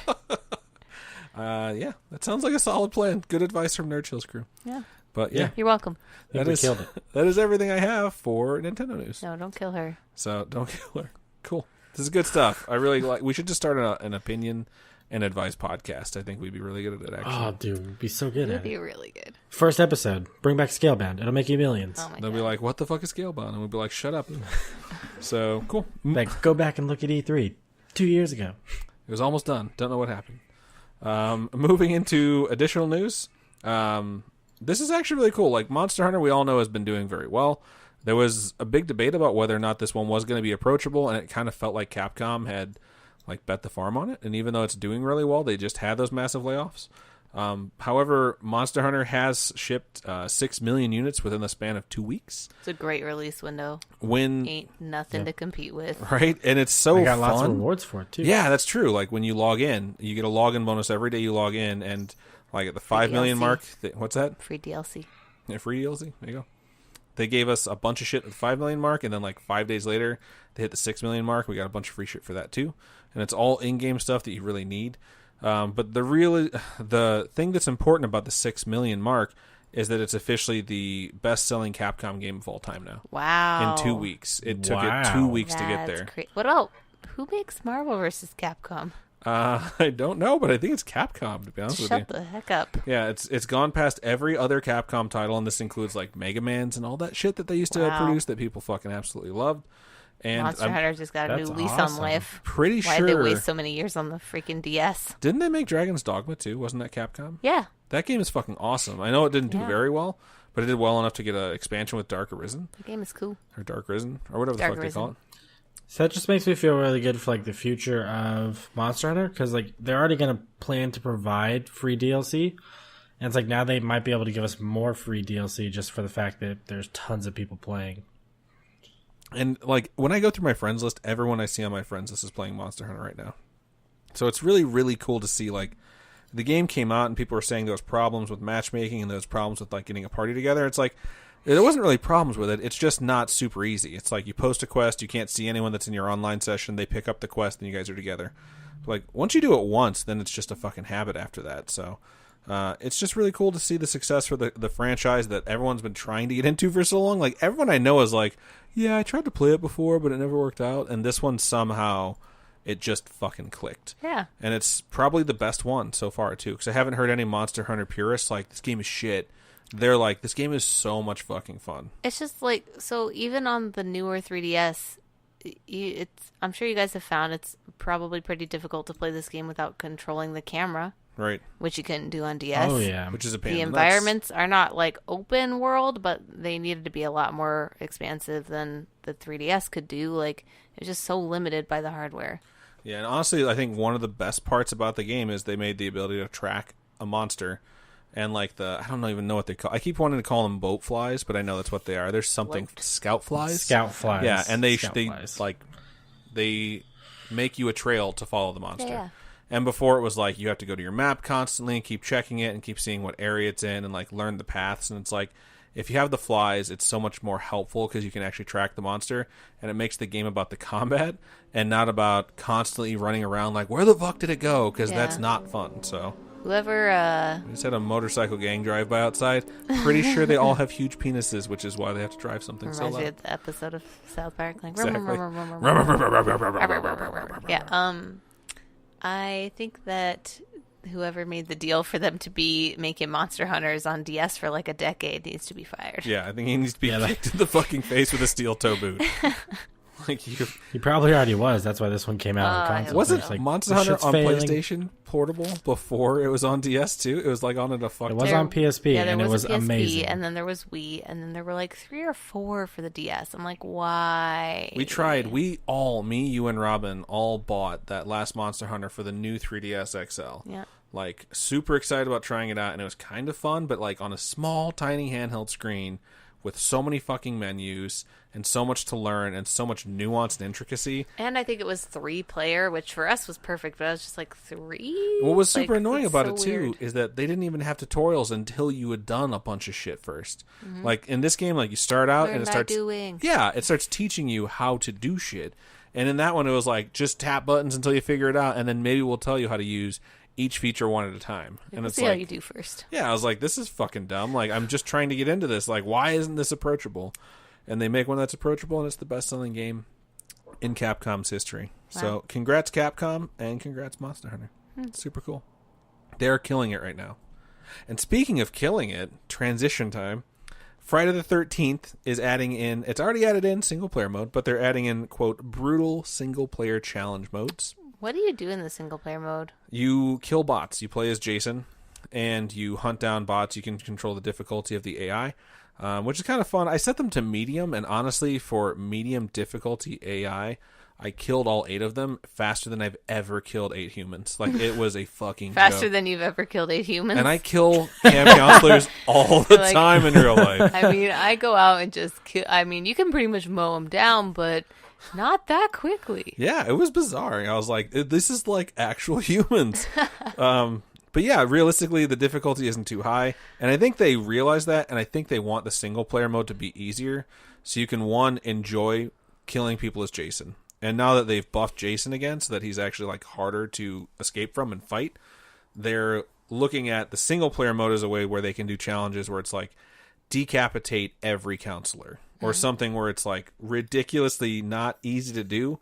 Yeah, that sounds like a solid plan. Good advice from Nerd Chill's crew. Yeah. But yeah. You're welcome. Killed it. That is everything I have for Nintendo news. No, don't kill her. So don't kill her. Cool. This is good stuff. I really like. We should just start an opinion and advice podcast. I think we'd be really good at it. Actually, oh, dude, we'd be so good at it. It'd be really good. First episode, bring back Scalebound. It'll make you millions. Oh my They'll God. be like, "What the fuck is Scalebound?" And we'll be like, "Shut up." So cool. Go back and look at E3 2 years ago. It was almost done. Don't know what happened. Moving into additional news. This is actually really cool. Monster Hunter, we all know, has been doing very well. There was a big debate about whether or not this one was going to be approachable, and it kind of felt like Capcom had bet the farm on it. And even though it's doing really well, they just had those massive layoffs. However, Monster Hunter has shipped 6 million units within the span of 2 weeks. It's a great release window. When ain't nothing to compete with, right? And it's so I got fun. lots of rewards for it too. Yeah, that's true. When you log in, you get a login bonus every day you log in, and at the 5 million mark, what's that? Free DLC. Yeah, free DLC. There you go. They gave us a bunch of shit at the 5 million mark, and then 5 days later, they hit the 6 million mark. We got a bunch of free shit for that too, and it's all in-game stuff that you really need. But the thing that's important about the 6 million mark is that it's officially the best-selling Capcom game of all time now. Wow! In 2 weeks, it took it 2 weeks to get there. What about who makes Marvel vs. Capcom? I don't know, but I think it's Capcom, to be honest with you. Shut the heck up. Yeah, it's gone past every other Capcom title, and this includes Mega Mans and all that shit that they used to produce that people fucking absolutely loved. And Monster Hunter just got a new lease on life. Pretty Why sure. did they waste so many years on the freaking DS? Didn't they make Dragon's Dogma too? Wasn't that Capcom? Yeah. That game is fucking awesome. I know it didn't do Yeah. very well, but it did well enough to get an expansion with Dark Arisen. The game is cool. Or Dark Risen, or whatever the fuck they call it. So that just makes me feel really good for like the future of Monster Hunter, because like they're already going to plan to provide free DLC, and it's like now they might be able to give us more free DLC just for the fact that there's tons of people playing. And like when I go through my friends list, everyone I see on my friends list is playing Monster Hunter right now. So it's really, really cool to see like the game came out and people were saying there was problems with matchmaking and there was problems with like getting a party together. It's like there wasn't really problems with it. It's just not super easy. It's like you post a quest, you can't see anyone that's in your online session. They pick up the quest, and you guys are together. But like once you do it once, then it's just a fucking habit after that. So it's just really cool to see the success for the franchise that everyone's been trying to get into for so long. Like everyone I know is like, yeah, I tried to play it before, but it never worked out. And this one somehow it just fucking clicked. Yeah. And it's probably the best one so far too, because I haven't heard any Monster Hunter purists like this game is shit. They're like, this game is so much fucking fun. It's just like, so even on the newer 3DS, I'm sure you guys have found it's probably pretty difficult to play this game without controlling the camera. Right. Which you couldn't do on DS. Oh, yeah. Which is a pain. The environments are not like open world, but they needed to be a lot more expansive than the 3DS could do. Like, it's just so limited by the hardware. Yeah, and honestly, I think one of the best parts about the game is they made the ability to track a monster. And like I don't even know what they call. I keep wanting to call them boat flies, but I know that's what they are. There's something scout flies. Scout flies. Yeah, and they flies. like they make you a trail to follow the monster. Yeah. And before it was like you have to go to your map constantly and keep checking it and keep seeing what area it's in and like learn the paths. And it's like if you have the flies, it's so much more helpful because you can actually track the monster, and it makes the game about the combat and not about constantly running around like where the fuck did it go? Because that's not fun. So. Whoever, We just had a motorcycle gang drive by outside. Pretty sure they all have huge penises, which is why they have to drive something so reminds me loud. of the episode of South Park. Like, Exactly. yeah. I think that whoever made the deal for them to be making Monster Hunters on DS for like a decade needs to be fired. Yeah, I think he needs to be kicked in the fucking face with a steel toe boot. Like he probably already was. That's why this one came out on console. Wasn't like, Monster Hunter on PlayStation Portable before it was on DS too? It was like on a fuck. It was on PSP, yeah, and it was a PSP, amazing. And then there was Wii, and then there were like 3 or 4 for the DS. I'm like, why? We tried. Me, you, and Robin all bought that last Monster Hunter for the new 3DS XL. Yeah. Like super excited about trying it out, and it was kind of fun, but like on a small, tiny handheld screen with so many fucking menus and so much to learn and so much nuance and intricacy. And I think it was 3-player, which for us was perfect, but I was just like, 3? What was super annoying about so it too weird. is that they didn't even have tutorials until you had done a bunch of shit first. Like in this game, like you start out and it starts doing. Yeah, it starts teaching you how to do shit. And in that one it was like just tap buttons until you figure it out, and then maybe we'll tell you how to use each feature one at a time. And it's see like how you do first. Yeah, I was like, this is fucking dumb. Like, I'm just trying to get into this. Like, why isn't this approachable? And they make one that's approachable, and it's the best-selling game in Capcom's history. Wow. So, congrats, Capcom, and congrats, Monster Hunter. Super cool. They're killing it right now. And speaking of killing it, transition time. Friday the 13th is adding in, it's already added in single-player mode, but they're adding in, quote, brutal single-player challenge modes. What do you do in the single-player mode? You kill bots. You play as Jason, and you hunt down bots. You can control the difficulty of the AI, which is kind of fun. I set them to medium, and honestly, for medium difficulty AI, I killed all 8 of them faster than I've ever killed 8 humans. Like, it was a fucking Faster joke. than you've ever killed 8 humans? And I kill camp counselors all the time in real life. I mean, I go out and just kill. I mean, you can pretty much mow them down, but not that quickly. Yeah, it was bizarre. I was like, this is like actual humans. But yeah, realistically, the difficulty isn't too high. And I think they realize that, and I think they want the single-player mode to be easier. So you can, one, enjoy killing people as Jason. And now that they've buffed Jason again, so that he's actually like harder to escape from and fight, they're looking at the single-player mode as a way where they can do challenges where it's like, decapitate every counselor. Or something where it's like ridiculously not easy to do,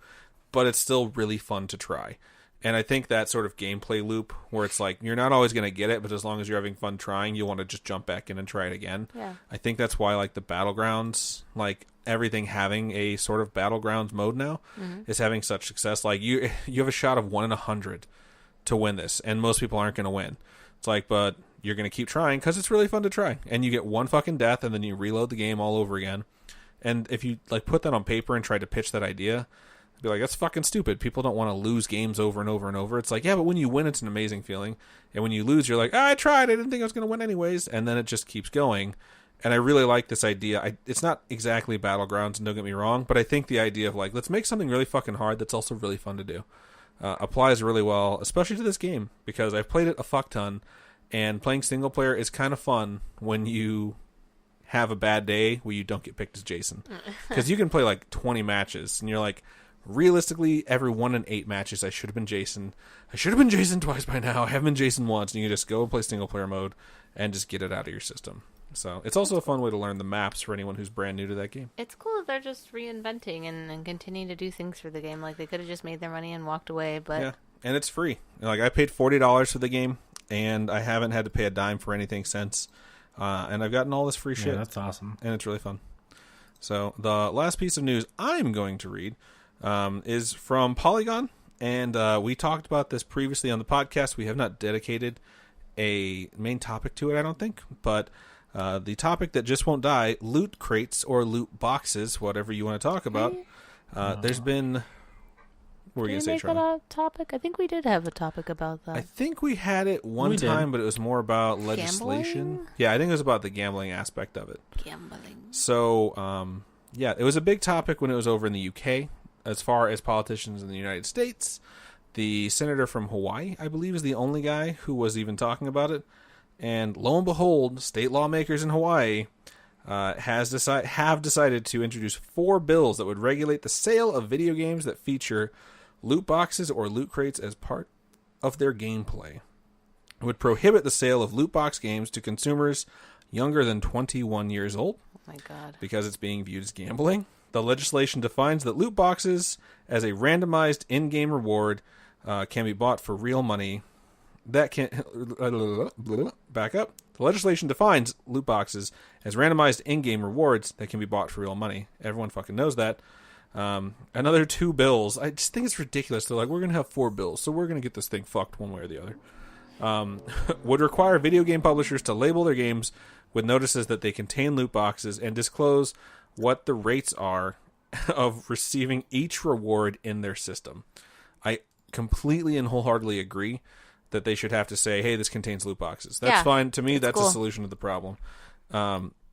but it's still really fun to try. And I think that sort of gameplay loop where it's like you're not always going to get it, but as long as you're having fun trying, you want to just jump back in and try it again. Yeah. I think that's why like the Battlegrounds, like everything having a sort of Battlegrounds mode now is having such success. Like you have a shot of 1 in 100 to win this, and most people aren't going to win. It's like, but you're going to keep trying because it's really fun to try. And you get one fucking death, and then you reload the game all over again. And if you like put that on paper and try to pitch that idea, be like, that's fucking stupid. People don't want to lose games over and over and over. It's like, yeah, but when you win, it's an amazing feeling. And when you lose, you're like, I tried. I didn't think I was going to win anyways. And then it just keeps going. And I really like this idea. It's not exactly Battlegrounds, and don't get me wrong, but I think the idea of like, let's make something really fucking hard that's also really fun to do applies really well, especially to this game, because I've played it a fuck ton, and playing single player is kind of fun when you have a bad day where you don't get picked as Jason. Because you can play like 20 matches, and you're like, realistically, every 1 in 8 matches, I should have been Jason. I should have been Jason twice by now. I haven't been Jason once, and you can just go and play single player mode and just get it out of your system. So it's also a fun way to learn the maps for anyone who's brand new to that game. It's cool that they're just reinventing and continuing to do things for the game. Like, they could have just made their money and walked away, but... Yeah, and it's free. Like, I paid $40 for the game, and I haven't had to pay a dime for anything since. And I've gotten all this free shit. Yeah, that's awesome. And it's really fun. So the last piece of news I'm going to read is from Polygon. And we talked about this previously on the podcast. We have not dedicated a main topic to it, I don't think. But... the topic that just won't die, loot crates or loot boxes, whatever you want to talk about. There's been... What were you going to say, Charlie? That a topic? I think we did have a topic about that. I think we had it one time, but it was more about legislation. Gambling? Yeah, I think it was about the gambling aspect of it. Gambling. So, yeah, it was a big topic when it was over in the UK. As far as politicians in the United States, the senator from Hawaii, I believe, is the only guy who was even talking about it. And lo and behold, state lawmakers in Hawaii have decided to introduce 4 bills that would regulate the sale of video games that feature loot boxes or loot crates as part of their gameplay. It would prohibit the sale of loot box games to consumers younger than 21 years old. Oh my God. Because it's being viewed as gambling. The legislation defines that loot boxes as a randomized in-game reward can be bought for real money. That can back up. The legislation defines loot boxes as randomized in-game rewards that can be bought for real money. Everyone fucking knows that. Another 2 bills. I just think it's ridiculous. They're like, we're gonna have 4 bills, so we're gonna get this thing fucked one way or the other. Would require video game publishers to label their games with notices that they contain loot boxes and disclose what the rates are of receiving each reward in their system. I completely and wholeheartedly agree that they should have to say, hey, this contains loot boxes. That's fine. To me, that's cool. A solution to the problem.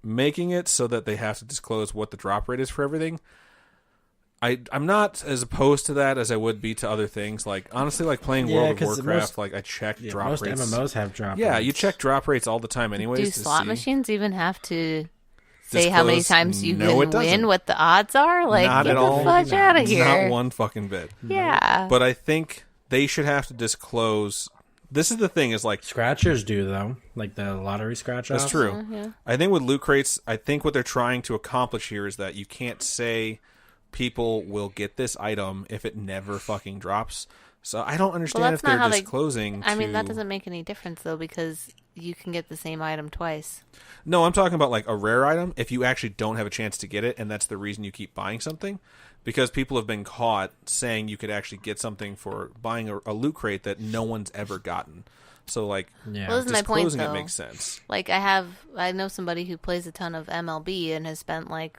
Making it so that they have to disclose what the drop rate is for everything, I'm not as opposed to that as I would be to other things. Like, honestly, like playing World of Warcraft, I check drop rates. Most MMOs have drop rates. Yeah, you check drop rates all the time anyways. Do slot machines even have to say how many times you can win, what the odds are? Like, not get at the all. fudge out of here. Not one fucking bit. Yeah. But I think they should have to disclose... This is the thing, is like... Scratchers do, though. Like the lottery scratch offs. That's true. Yeah. I think with loot crates, I think what they're trying to accomplish here is that you can't say people will get this item if it never fucking drops. So I don't understand if they're disclosing I mean, that doesn't make any difference, though, because you can get the same item twice. No, I'm talking about like a rare item if you actually don't have a chance to get it, and that's the reason you keep buying something. Because people have been caught saying you could actually get something for buying a loot crate that no one's ever gotten. So, like, disclosing it makes sense. Like, I know somebody who plays a ton of MLB and has spent, like,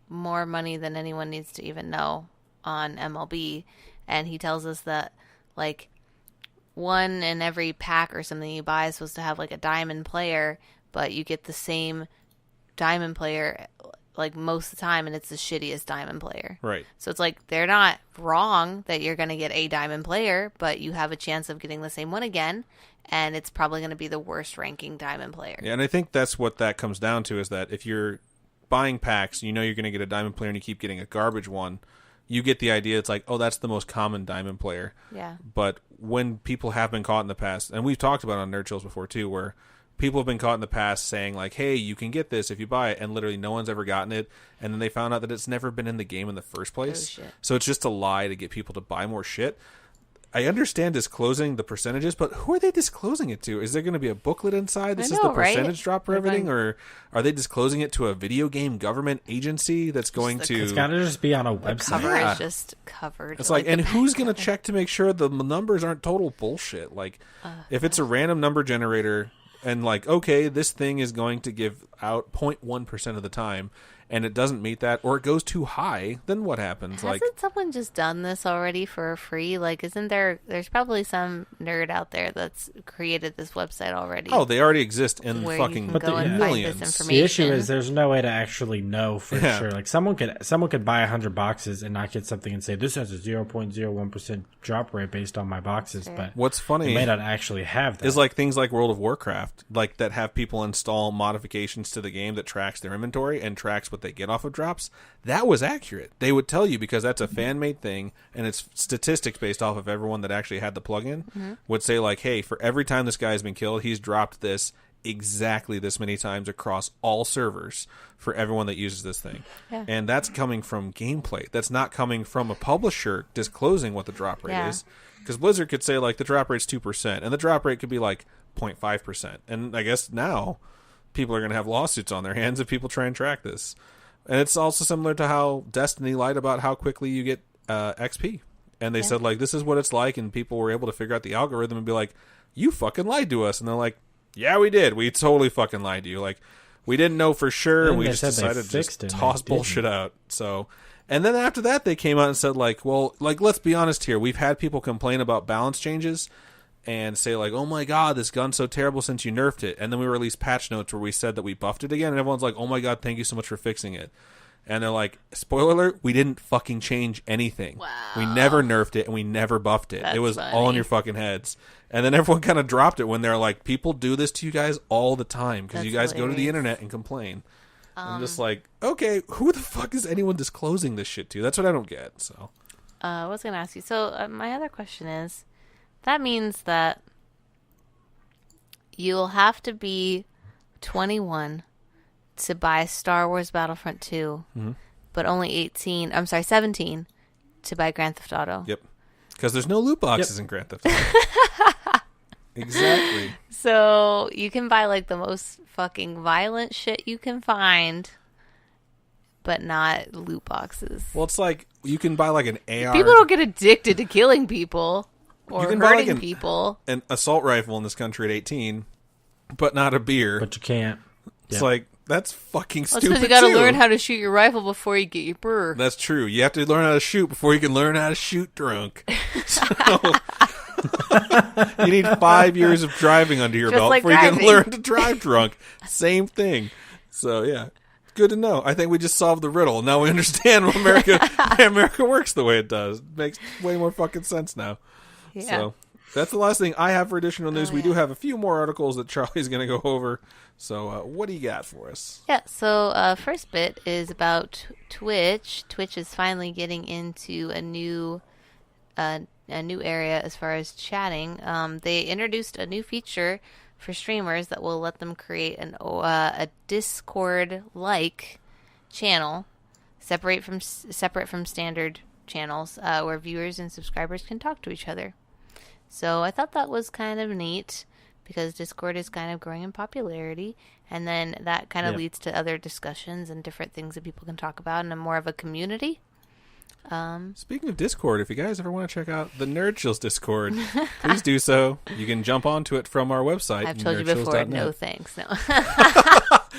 more money than anyone needs to even know on MLB. And he tells us that, like, 1 in every pack or something you buy is supposed to have, like, a diamond player, but you get the same diamond player like most of the time, and it's the shittiest diamond player. Right. So it's like, they're not wrong that you're going to get a diamond player, but you have a chance of getting the same one again, and it's probably going to be the worst ranking diamond player. Yeah, and I think that's what that comes down to, is that if you're buying packs, you know you're going to get a diamond player and you keep getting a garbage one, you get the idea. It's like, oh, that's the most common diamond player. Yeah. But when people have been caught in the past, and we've talked about it on Nerd Chills before too, where people have been caught in the past saying like, hey, you can get this if you buy it, and literally no one's ever gotten it, and then they found out that it's never been in the game in the first place. Oh, shit. So it's just a lie to get people to buy more shit. I understand disclosing the percentages, but who are they disclosing it to? Is there going to be a booklet inside? This is the percentage drop for everything, or are they disclosing it to a video game government agency that's going to... It's got to just be on a website. The cover is just covered. It's like and who's going to check to make sure the numbers aren't total bullshit? Like, if it's a random number generator... and like, okay, this thing is going to give out 0.1% of the time, and it doesn't meet that, or it goes too high, then what happens? Hasn't someone just done this already for free? Like, isn't there's probably some nerd out there that's created this website already. Oh, they already exist in where fucking you can go and find millions. this The issue information. is there's no way to actually know for sure. Like someone could buy 100 boxes and not get something and say this has a 0.01% drop rate based on my boxes, but What's funny they may not actually have that. is like things like World of Warcraft, like that have people install modifications to the game that tracks their inventory and tracks what they get off of drops. That was accurate. They would tell you, because that's a fan-made thing, and it's statistics based off of everyone that actually had the plugin, would say like, hey, for every time this guy's been killed, he's dropped this exactly this many times across all servers for everyone that uses this thing. Yeah. And that's coming from gameplay. That's not coming from a publisher disclosing what the drop rate is. Because Blizzard could say like the drop rate's 2%, and the drop rate could be like 0.5%. And I guess now people are going to have lawsuits on their hands if people try and track this. And it's also similar to how Destiny lied about how quickly you get XP. And they said, like, this is what it's like, and people were able to figure out the algorithm and be like, you fucking lied to us. And they're like, yeah, we did. We totally fucking lied to you. Like, we didn't know for sure, and we just decided to just toss bullshit out. So, and then after that, they came out and said, like, well, like, let's be honest here. We've had people complain about balance changes and say, like, oh my god, this gun's so terrible since you nerfed it. And then we released patch notes where we said that we buffed it again, and everyone's like, oh my god, thank you so much for fixing it. And they're like, spoiler alert, we didn't fucking change anything. Wow. We never nerfed it, and we never buffed it. That's it was funny. all in your fucking heads. And then everyone kind of dropped it when they're like, people do this to you guys all the time because you guys go to the internet and complain. I'm just like, okay, who the fuck is anyone disclosing this shit to? That's what I don't get. So, I was going to ask you. So, my other question is, that means that you'll have to be 21 to buy Star Wars Battlefront 2, but only 17 to buy Grand Theft Auto. yep. Because there's no loot boxes in Grand Theft Auto. Exactly. So you can buy like the most fucking violent shit you can find, but not loot boxes. Well, it's like you can buy like an AR. People don't get addicted to killing people or You can buy, like, hurting people. an assault rifle in this country at 18, but not a beer. But you can't. It's like, that's fucking Well, stupid because you got to too. learn how to shoot your rifle before you get your burr. That's true. You have to learn how to shoot before you can learn how to shoot drunk. So, you need 5 years of driving under your Just belt like before you can driving. learn to drive drunk. Same thing. So, yeah. Good to know. I think we just solved the riddle. Now we understand why America works the way it does. Makes way more fucking sense now. Yeah. So, that's the last thing I have for additional news. We do have a few more articles that Charlie's going to go over. So, what do you got for us? Yeah, so first bit is about Twitch. Twitch is finally getting into a new area as far as chatting. They introduced a new feature for streamers that will let them create a Discord-like channel, separate from standard channels, where viewers and subscribers can talk to each other. So I thought that was kind of neat, because Discord is kind of growing in popularity, and then that kind of leads to other discussions and different things that people can talk about in a more of a community. Speaking of Discord, if you guys ever want to check out the Nerd Chills Discord, please do so. You can jump onto it from our website. I've told you before, no thanks, no.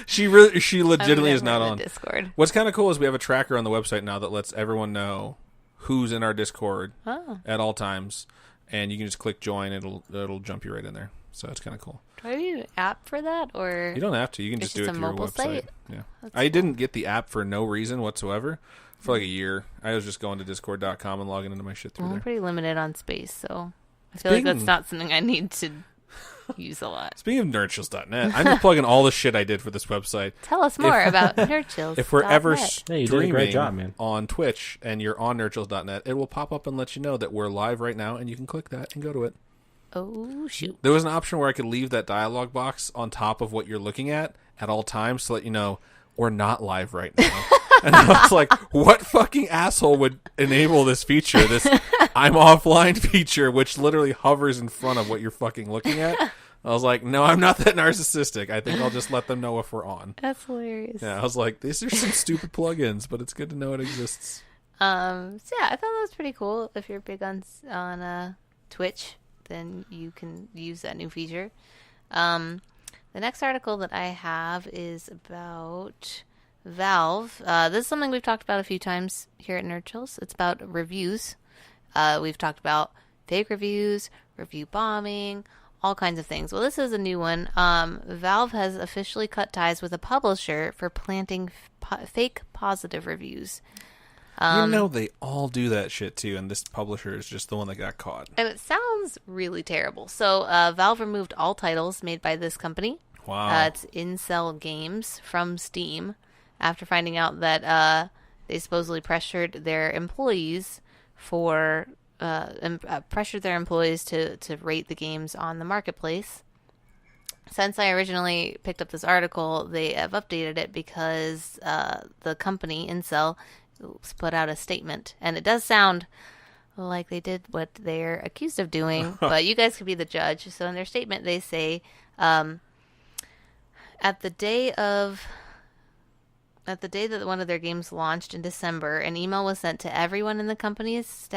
She legitimately is not on Discord. What's kind of cool is we have a tracker on the website now that lets everyone know who's in our Discord at all times, and you can just click join. It'll jump you right in there. So it's kind of cool. Do I need an app for that, or you don't have to? You can it's just do it a through your mobile website. site? Yeah, That's I cool. didn't get the app for no reason whatsoever for like a year. I was just going to Discord.com and logging into my shit through I'm there. pretty limited on space, so I feel like that's not something I need to use a lot. Speaking of nerdchills.net, I'm just plugging all the shit I did for this website. Tell us more about Nerd Chills. If we're ever Hey, you did a great streaming job, man. on Twitch and you're on nerdchills.net, it will pop up and let you know that we're live right now, and you can click that and go to it. Oh, shoot. There was an option where I could leave that dialog box on top of what you're looking at all times to let you know we're not live right now. And I was like, what fucking asshole would enable this feature, this I'm offline feature, which literally hovers in front of what you're fucking looking at? I was like, no, I'm not that narcissistic. I think I'll just let them know if we're on. That's hilarious. Yeah, I was like, these are some stupid plugins, but it's good to know it exists. So yeah, I thought that was pretty cool. If you're big on Twitch, then you can use that new feature. The next article that I have is about Valve. This is something we've talked about a few times here at Nerd Chills. It's about reviews. We've talked about fake reviews, review bombing, all kinds of things. Well, this is a new one. Valve has officially cut ties with a publisher for planting fake positive reviews. They all do that shit too, and this publisher is just the one that got caught. And it sounds really terrible. So Valve removed all titles made by this company. Wow. It's Incel Games from Steam after finding out that they supposedly pressured their employees to rate the games on the marketplace. Since I originally picked up this article, they have updated it because the company, Incel, put out a statement. And it does sound like they did what they're accused of doing, but you guys could be the judge. So in their statement, they say, at the day that one of their games launched in December, an email was sent to everyone in the company's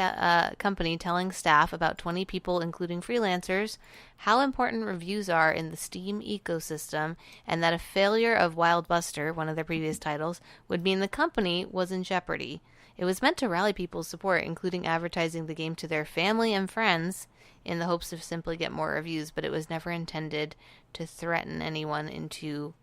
company telling staff, about 20 people, including freelancers, how important reviews are in the Steam ecosystem, and that a failure of Wild Buster, one of their previous titles, would mean the company was in jeopardy. It was meant to rally people's support, including advertising the game to their family and friends in the hopes of simply get more reviews, but it was never intended to threaten anyone into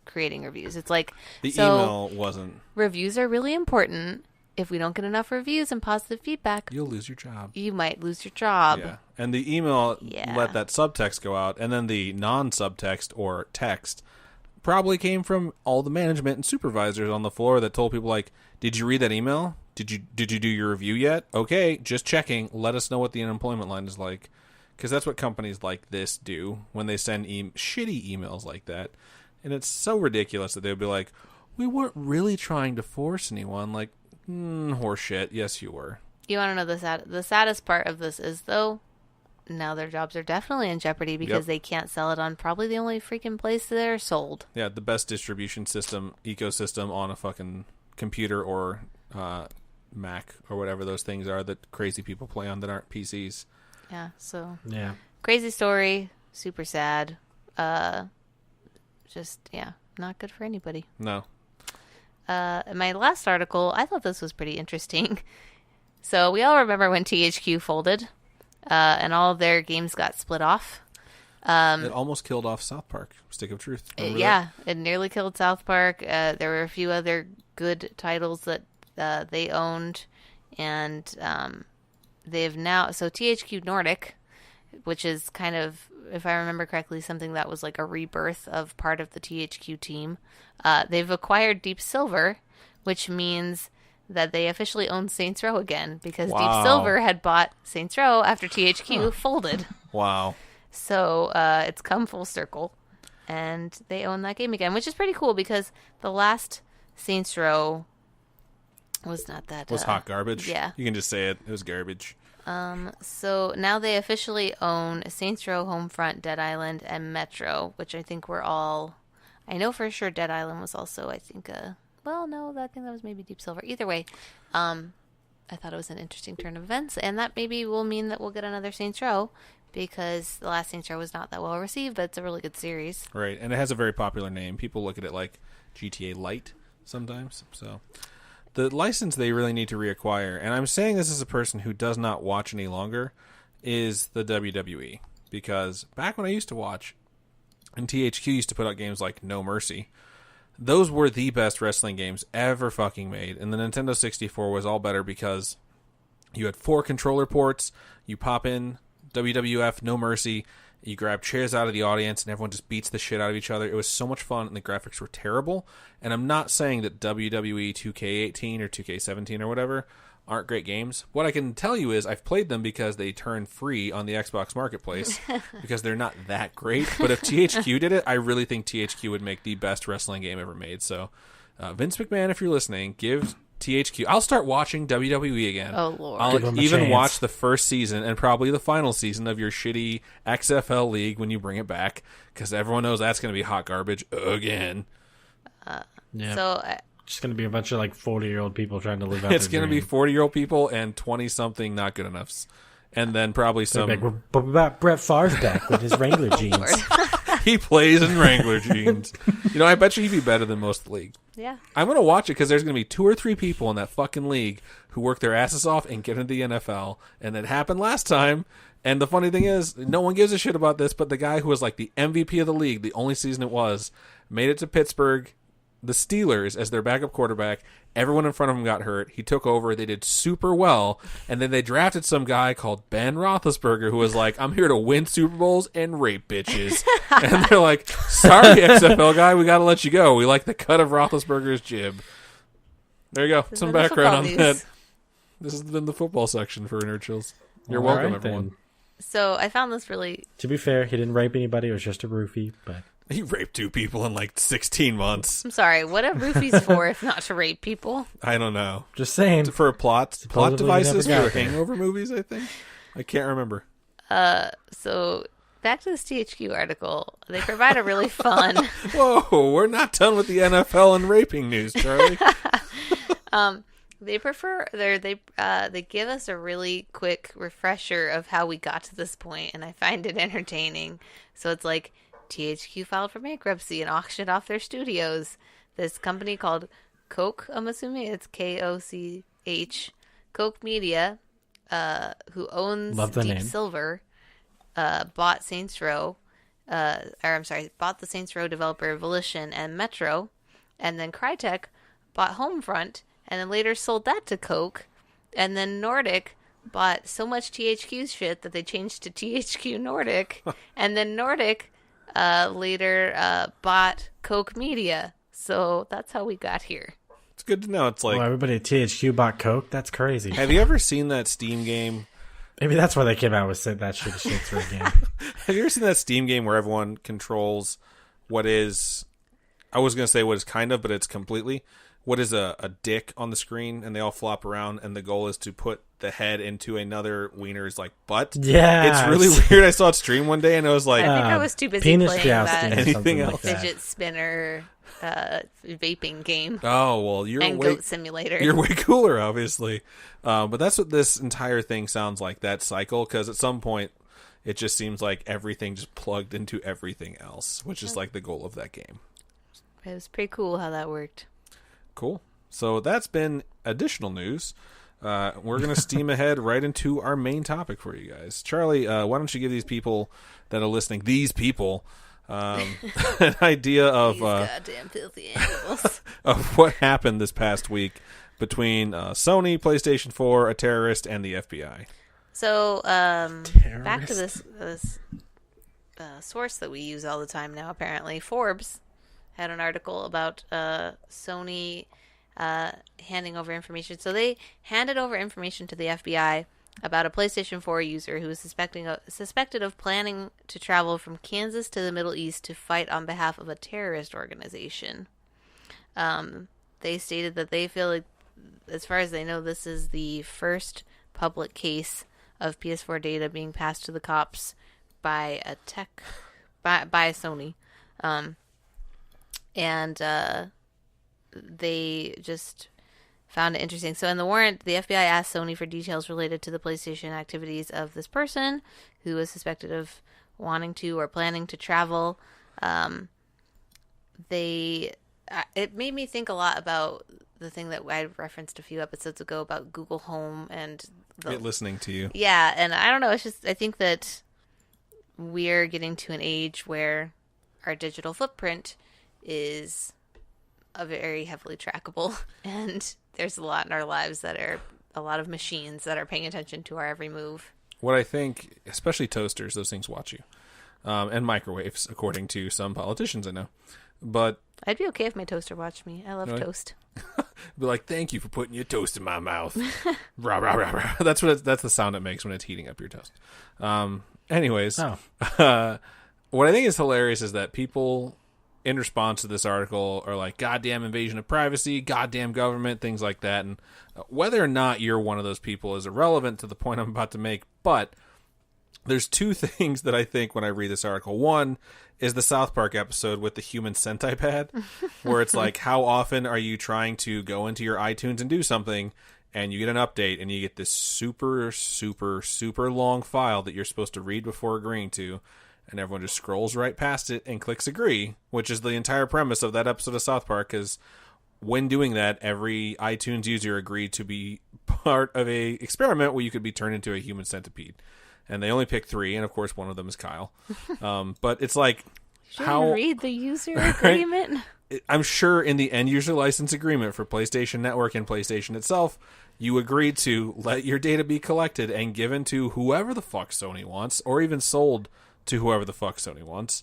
creating reviews. It's like the email wasn't. Reviews are really important. If we don't get enough reviews and positive feedback, you'll lose your job. You might lose your job. Yeah. And the email let that subtext go out, and then the non-subtext or text probably came from all the management and supervisors on the floor that told people, like, did you read that email? Did you do your review yet? Okay, just checking. Let us know what the unemployment line is like. Because that's what companies like this do when they send shitty emails like that. And it's so ridiculous that they would be like, we weren't really trying to force anyone. Like, horseshit. Yes, you were. You want to know the saddest part of this is, though, now their jobs are definitely in jeopardy because they can't sell it on probably the only freaking place that they're sold. Yeah, the best distribution ecosystem on a fucking computer or Mac or whatever those things are that crazy people play on that aren't PCs. Yeah, so. Yeah. Crazy story. Super sad. Not good for anybody. No. My last article, I thought this was pretty interesting. So we all remember when THQ folded, and all of their games got split off. It almost killed off South Park, Stick of Truth. It nearly killed South Park. There were a few other good titles that they owned, and they've now... So THQ Nordic, which is kind of, if I remember correctly, something that was like a rebirth of part of the THQ team. They've acquired Deep Silver, which means that they officially own Saints Row again, because Deep Silver had bought Saints Row after THQ folded. Wow. So it's come full circle, and they own that game again, which is pretty cool because the last Saints Row was not that... was hot garbage? Yeah. You can just say it. It was garbage. So now they officially own Saints Row, Homefront, Dead Island, and Metro, which I think were all... I know for sure Dead Island was also, I think, I think that was maybe Deep Silver. Either way, I thought it was an interesting turn of events, and that maybe will mean that we'll get another Saints Row, because the last Saints Row was not that well received, but it's a really good series. Right, and it has a very popular name. People look at it like GTA Lite sometimes, so... The license they really need to reacquire, and I'm saying this as a person who does not watch any longer, is the WWE. Because back when I used to watch, and THQ used to put out games like No Mercy, those were the best wrestling games ever fucking made. And the Nintendo 64 was all better because you had 4 controller ports, you pop in WWF, No Mercy, you grab chairs out of the audience, and everyone just beats the shit out of each other. It was so much fun, and the graphics were terrible. And I'm not saying that WWE 2K18 or 2K17 or whatever aren't great games. What I can tell you is I've played them because they turn free on the Xbox Marketplace because they're not that great. But if THQ did it, I really think THQ would make the best wrestling game ever made. So Vince McMahon, if you're listening, give THQ... I'll start watching WWE again. Oh, Lord. I'll even watch the first season and probably the final season of your shitty XFL league when you bring it back, because everyone knows that's going to be hot garbage again. Yeah. So... Just going to be a bunch of 40-year-old people trying to live out It's going to be 40-year-old people and 20-something not good enoughs. And then probably some... We're back. Brett Favre's back with his Wrangler jeans. He plays in Wrangler jeans. I bet you he'd be better than most of the league. Yeah. I'm going to watch it because there's going to be 2 or 3 people in that fucking league who work their asses off and get into the NFL. And that happened last time. And the funny thing is, no one gives a shit about this, but the guy who was like the MVP of the league, the only season it was, made it to Pittsburgh, the Steelers, as their backup quarterback. Everyone in front of him got hurt. He took over. They did super well. And then they drafted some guy called Ben Roethlisberger who was like, I'm here to win Super Bowls and rape bitches. And they're like, sorry, XFL guy, we got to let you go. We like the cut of Roethlisberger's jib. There you go. Some background on that. This has been the football section for Nerd Chills. You're welcome, everyone. So I found this really... To be fair, he didn't rape anybody. It was just a roofie, but... He raped 2 people in like 16 months. I'm sorry. What are roofies for if not to rape people? I don't know. Just saying. For plot devices for there. hangover movies, I think. I can't remember. So back to this THQ article. They provide a really fun... Whoa, we're not done with the NFL and raping news, Charlie. They give us a really quick refresher of how we got to this point, and I find it entertaining. So it's like... THQ filed for bankruptcy and auctioned off their studios. This company called Koch, I'm assuming it's Koch, Koch Media, who owns Deep Silver, bought Saints Row, bought the Saints Row developer Volition and Metro, and then Crytek bought Homefront, and then later sold that to Koch, and then Nordic bought so much THQ shit that they changed to THQ Nordic, and then Nordic later bought Koch Media. So that's how we got here. It's good to know. It's like everybody at THQ bought Coke. That's crazy. Have you ever seen that Steam game? Maybe that's why they came out with that shit for a game. Have you ever seen that Steam game where everyone controls what is? I was going to say what is kind of, but it's completely. What is a dick on the screen, and they all flop around, and the goal is to put the head into another wiener's like butt. Yeah, it's really weird. I saw it stream one day, and I was like, I think I was too busy penis playing that anything else fidget spinner vaping game. Oh well, Goat Simulator. You're way cooler, obviously. But that's what this entire thing sounds like. That cycle, because at some point, it just seems like everything just plugged into everything else, which is like the goal of that game. It was pretty cool how that worked. Cool. So that's been additional news. We're going to steam ahead right into our main topic for you guys. Charlie, why don't you give these people that are listening, an idea of These goddamn filthy animals. of what happened this past week between Sony, PlayStation 4, a terrorist, and the FBI. So, back to this source that we use all the time now, apparently. Forbes had an article about Sony handing over information. So they handed over information to the FBI about a PlayStation 4 user who was suspected of planning to travel from Kansas to the Middle East to fight on behalf of a terrorist organization. They stated that they feel like, as far as they know, this is the first public case of PS4 data being passed to the cops by Sony. They just found it interesting. So in the warrant, the FBI asked Sony for details related to the PlayStation activities of this person who was suspected of wanting to or planning to travel. It made me think a lot about the thing that I referenced a few episodes ago about Google Home and it listening to you. Yeah, and I don't know. It's just I think that we're getting to an age where our digital footprint is very heavily trackable, and there's a lot in our lives that are a lot of machines that are paying attention to our every move. What I think, especially toasters, those things watch you, and microwaves, according to some politicians I know. But I'd be okay if my toaster watched me. I love toast. Be like, thank you for putting your toast in my mouth. Rah, rah, rah, rah. That's the sound it makes when it's heating up your toast. Anyways, what I think is hilarious is that people, in response to this article, are like, goddamn invasion of privacy, goddamn government, things like that. And whether or not you're one of those people is irrelevant to the point I'm about to make. But there's two things that I think when I read this article. One is the South Park episode with the human centipad, where it's like, how often are you trying to go into your iTunes and do something, and you get an update, and you get this super, super, super long file that you're supposed to read before agreeing to, and everyone just scrolls right past it and clicks agree, which is the entire premise of that episode of South Park. Is when doing that, every iTunes user agreed to be part of a experiment where you could be turned into a human centipede. And they only picked 3, and of course one of them is Kyle. But it's like, Should how you read the user agreement? I'm sure in the end user license agreement for PlayStation Network and PlayStation itself, you agreed to let your data be collected and given to whoever the fuck Sony wants, or even sold to whoever the fuck Sony wants.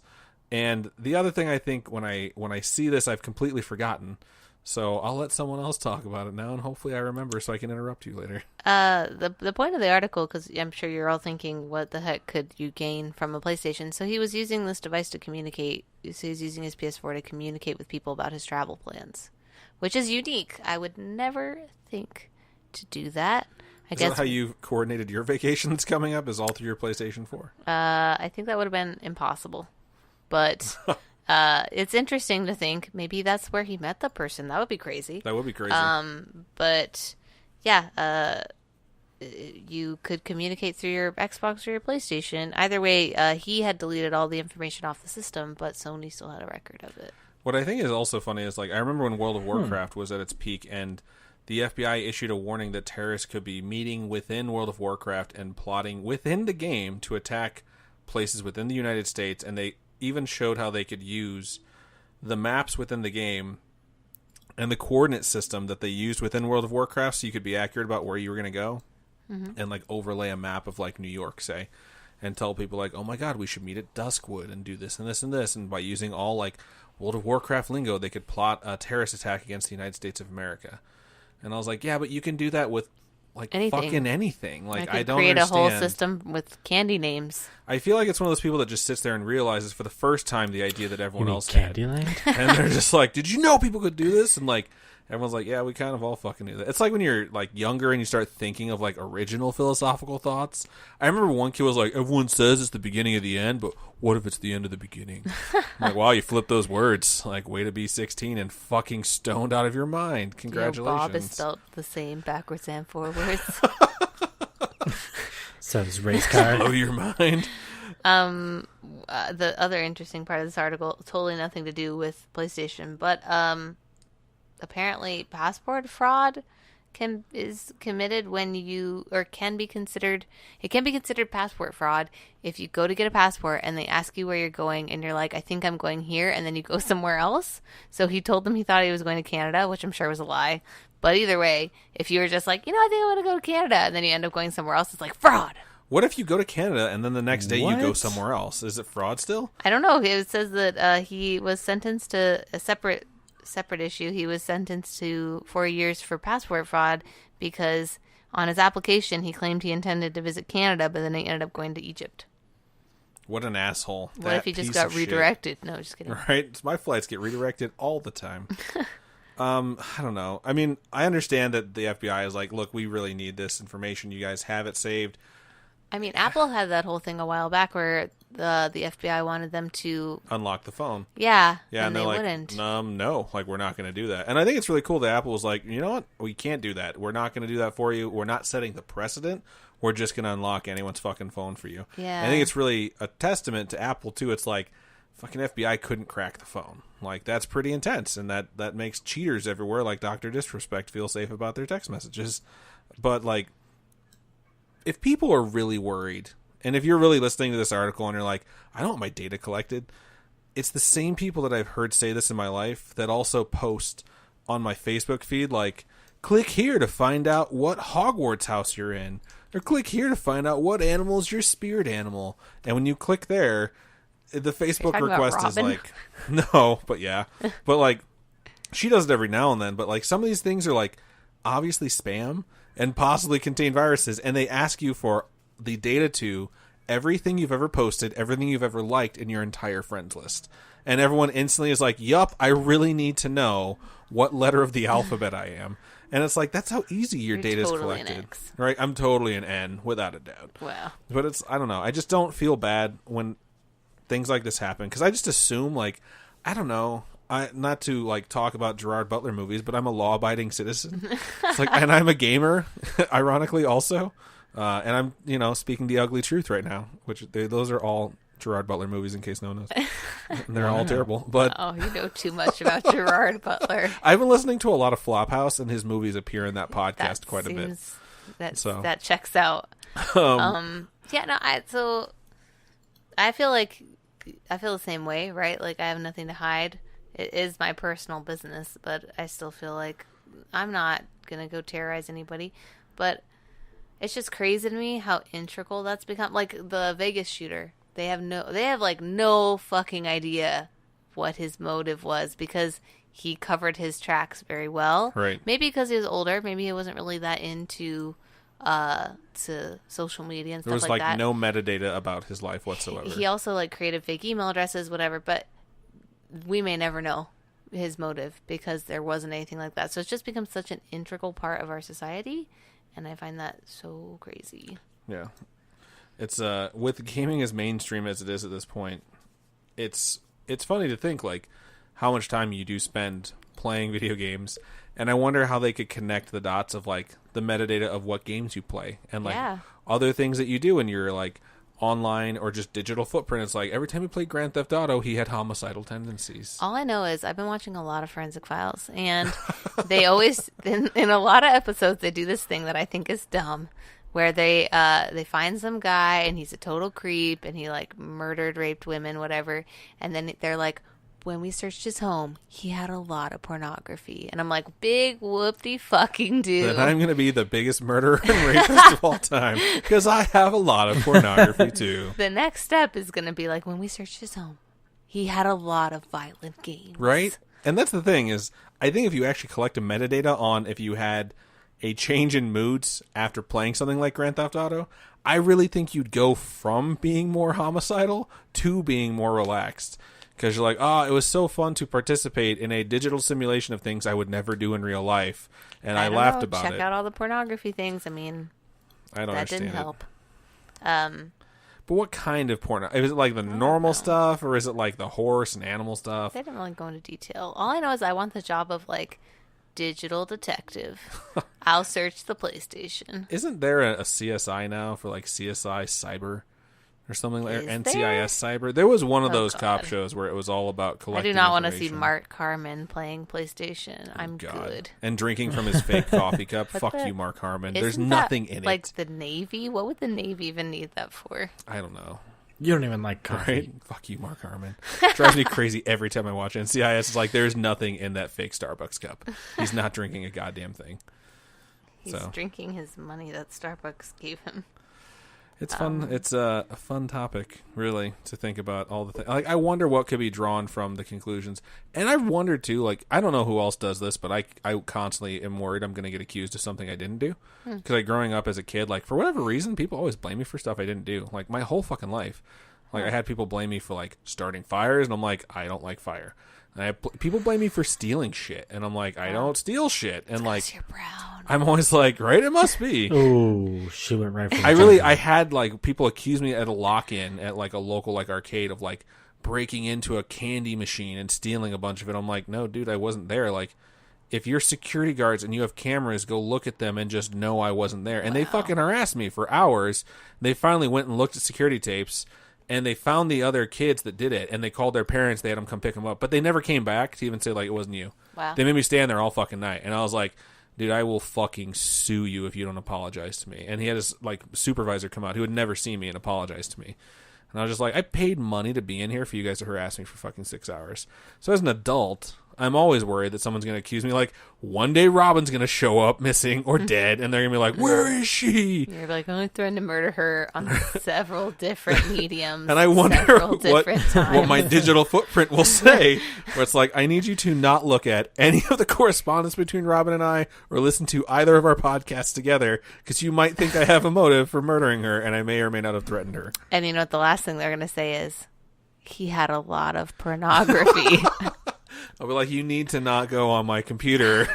And the other thing I think when I see this, I've completely forgotten. So I'll let someone else talk about it now, and hopefully I remember so I can interrupt you later. The point of the article, because I'm sure you're all thinking, what the heck could you gain from a PlayStation? So he was using this device to communicate. So he's using his PS4 to communicate with people about his travel plans, which is unique. I would never think to do that. Is that how you coordinated your vacation that's coming up? Is all through your PlayStation 4? I think that would have been impossible, but it's interesting to think maybe that's where he met the person. That would be crazy. That would be crazy. But yeah, you could communicate through your Xbox or your PlayStation. Either way, he had deleted all the information off the system, but Sony still had a record of it. What I think is also funny is, like, I remember when World of Warcraft was at its peak, and the FBI issued a warning that terrorists could be meeting within World of Warcraft and plotting within the game to attack places within the United States, and they even showed how they could use the maps within the game and the coordinate system that they used within World of Warcraft so you could be accurate about where you were going to go, and like overlay a map of like New York, say, and tell people like, oh my god, we should meet at Duskwood and do this and this and this, and by using all like World of Warcraft lingo, they could plot a terrorist attack against the United States of America. And I was like, yeah, but you can do that with like fucking anything. Like, I don't create understand. a whole system with candy names. I feel like it's one of those people that just sits there and realizes for the first time the idea that everyone else had. Candyland? And they're just like, did you know people could do this? And like, everyone's like, yeah, we kind of all fucking knew that. It's like when you're like younger and you start thinking of like original philosophical thoughts. I remember one kid was like, everyone says it's the beginning of the end, but what if it's the end of the beginning? I'm like, wow, you flipped those words. Like, way to be 16 and fucking stoned out of your mind. Congratulations. Bob is spelled the same backwards and forwards. So does race car. Blow your mind. The other interesting part of this article, totally nothing to do with PlayStation, but apparently passport fraud is committed when you, or can be considered passport fraud if you go to get a passport and they ask you where you're going and you're like, I think I'm going here, and then you go somewhere else. So he told them he thought he was going to Canada, which I'm sure was a lie. But either way, if you were just like, I think I want to go to Canada, and then you end up going somewhere else, it's like fraud. What if you go to Canada and then the next day you go somewhere else? Is it fraud still? I don't know. It says that he was sentenced to a separate issue. He was sentenced to 4 years for passport fraud because on his application he claimed he intended to visit Canada, but then he ended up going to Egypt. What an asshole. What if he just got redirected? No, just kidding. Right? My flights get redirected all the time. I don't know. I mean, I understand that the FBI is like, look, we really need this information. You guys have it saved. I mean, Apple had that whole thing a while back where the FBI wanted them to unlock the phone. Yeah, and they like, wouldn't. No, like, we're not going to do that. And I think it's really cool that Apple was like, you know what? We can't do that. We're not going to do that for you. We're not setting the precedent. We're just going to unlock anyone's fucking phone for you. Yeah. I think it's really a testament to Apple, too. It's like, fucking FBI couldn't crack the phone. Like, that's pretty intense, and that makes cheaters everywhere, like Dr. Disrespect, feel safe about their text messages. But, like, if people are really worried, and if you're really listening to this article and you're like, I don't want my data collected, it's the same people that I've heard say this in my life that also post on my Facebook feed, like, click here to find out what Hogwarts house you're in, or click here to find out what animal is your spirit animal. And when you click there, the Facebook request is like, no, but yeah. But, like, she does it every now and then, but, like, some of these things are, like, obviously spam and possibly contain viruses, and they ask you for the data to everything you've ever posted, everything you've ever liked in your entire friends list. And everyone instantly is like, yup, I really need to know what letter of the alphabet I am. And it's like, that's how easy your data is collected. Right? I'm totally an N, without a doubt. Wow. But it's, I don't know. I just don't feel bad when things like this happen, because I just assume, like, I don't know, not to like talk about Gerard Butler movies, but I'm a law-abiding citizen. It's like, and I'm a gamer, ironically also, and I'm speaking the ugly truth right now, which those are all Gerard Butler movies, in case no one knows. They're all terrible. But Oh, you know too much about Gerard Butler. I've been listening to a lot of Flophouse, and his movies appear in that podcast That quite a bit. That checks out. Yeah, no, I feel the same way, right? Like, I have nothing to hide. It is my personal business, but I still feel like I'm not gonna go terrorize anybody. But it's just crazy to me how integral that's become. Like the Vegas shooter, they have like no fucking idea what his motive was, because he covered his tracks very well. Right. Maybe because he was older. Maybe he wasn't really that into to social media and stuff like that. There was like no metadata about his life whatsoever. He also like created fake email addresses, whatever, but we may never know his motive because there wasn't anything like that. So it's just become such an integral part of our society, and I find that so crazy. Yeah. It's with gaming as mainstream as it is at this point, it's funny to think like how much time you do spend playing video games, and I wonder how they could connect the dots of like the metadata of what games you play and like other things that you do in your like online or just digital footprint. It's like every time he played Grand Theft Auto, he had homicidal tendencies. All I know is I've been watching a lot of Forensic Files, and they always in a lot of episodes they do this thing that I think is dumb, where they find some guy and he's a total creep and he like murdered, raped women, whatever, and then they're like, when we searched his home, he had a lot of pornography. And I'm like, big whoop-de fucking dude. Then I'm going to be the biggest murderer and rapist of all time, because I have a lot of pornography too. The next step is going to be like, when we searched his home, he had a lot of violent games. Right? And that's the thing is, I think if you actually collect a metadata on if you had a change in moods after playing something like Grand Theft Auto, I really think you'd go from being more homicidal to being more relaxed. Because you're like, it was so fun to participate in a digital simulation of things I would never do in real life. And I laughed about it. Check out all the pornography things. I mean, I don't that understand didn't it. help. But what kind of porno? Is it like the normal stuff, or is it like the horse and animal stuff? They didn't really go into detail. All I know is I want the job of, like, digital detective. I'll search the PlayStation. Isn't there a CSI now for, like, CSI Cyber? Or something like NCIS Cyber. There was one of those cop shows where it was all about collecting. I do not want to see Mark Harmon playing PlayStation. I'm good. And drinking from his fake coffee cup. Fuck you, Mark Harmon. There's nothing in it. Like the Navy? What would the Navy even need that for? I don't know. You don't even like coffee. Right? Fuck you, Mark Harmon. Drives me crazy every time I watch NCIS. It's like there's nothing in that fake Starbucks cup. He's not drinking a goddamn thing. He's drinking his money that Starbucks gave him. It's fun. It's a fun topic, really, to think about all the things. Like, I wonder what could be drawn from the conclusions. And I've wondered, too, like, I don't know who else does this, but I constantly am worried I'm going to get accused of something I didn't do. Because, like, growing up as a kid, like, for whatever reason, people always blame me for stuff I didn't do. Like, my whole fucking life. Like, I had people blame me for, like, starting fires, and I'm like, I don't like fire. And people blame me for stealing shit, and I'm like, I don't steal shit. And, like, you're brown. I'm always like, right, it must be. Oh, she went right for the I had, like, people accuse me at a lock-in at, like, a local, like, arcade of, like, breaking into a candy machine and stealing a bunch of it. I'm like, no, dude, I wasn't there. Like, if you're security guards and you have cameras, go look at them and just know I wasn't there. And they fucking harassed me for hours. They finally went and looked at security tapes, and they found the other kids that did it, and they called their parents. They had them come pick them up. But they never came back to even say, like, it wasn't you. Wow. They made me stand there all fucking night. And I was like, dude, I will fucking sue you if you don't apologize to me. And he had his, like, supervisor come out who had never seen me and apologize to me. And I was just like, I paid money to be in here for you guys to harass me for fucking 6 hours. So as an adult, I'm always worried that someone's going to accuse me. Like, one day Robin's going to show up missing or dead, and they're going to be like, where is she? You're like, I threatened to murder her on several different mediums. And I wonder what my digital footprint will say. Where it's like, I need you to not look at any of the correspondence between Robin and I or listen to either of our podcasts together, because you might think I have a motive for murdering her, and I may or may not have threatened her. And you know what the last thing they're going to say is, he had a lot of pornography. I'll be like, you need to not go on my computer.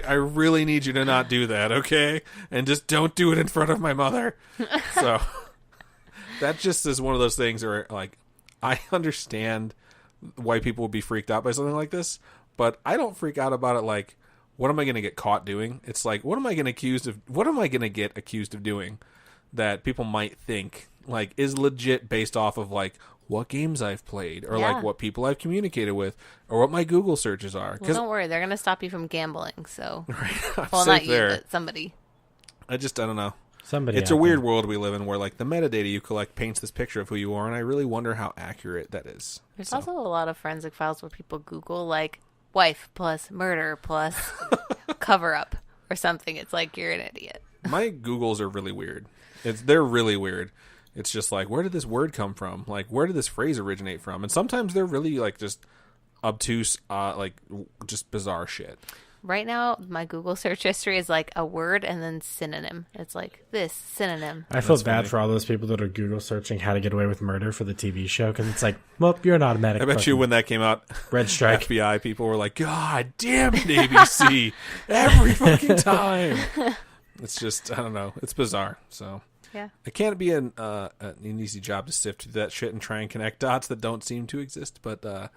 I really need you to not do that, okay? And just don't do it in front of my mother. So that just is one of those things where, like, I understand why people would be freaked out by something like this, but I don't freak out about it like, what am I going to get caught doing? It's like, what am I going to get accused of doing that people might think, like, is legit based off of, like, what games I've played, or Yeah. like what people I've communicated with, or what my Google searches are. Well, don't worry, they're gonna stop you from gambling. So, I'm well, safe not you, there. but somebody. I don't know. Somebody. It's out a weird there. world we live in where like the metadata you collect paints this picture of who you are, and I really wonder how accurate that is. There's So. also a lot of forensic files where people Google like wife plus murder plus cover up or something. It's like you're an idiot. My Googles are really weird. They're really weird. It's just like, where did this word come from? Like, where did this phrase originate from? And sometimes they're really like just obtuse, just bizarre shit. Right now, my Google search history is like a word and then synonym. It's like this synonym. I feel That's bad funny. for all those people that are Google searching how to get away with murder for the TV show because it's like, well, you're an automatic. I bet you when that came out, Red Strike. FBI people were like, God damn it, ABC, every fucking time. It's just, I don't know. It's bizarre. So Yeah. it can't be an easy job to sift through that shit and try and connect dots that don't seem to exist. But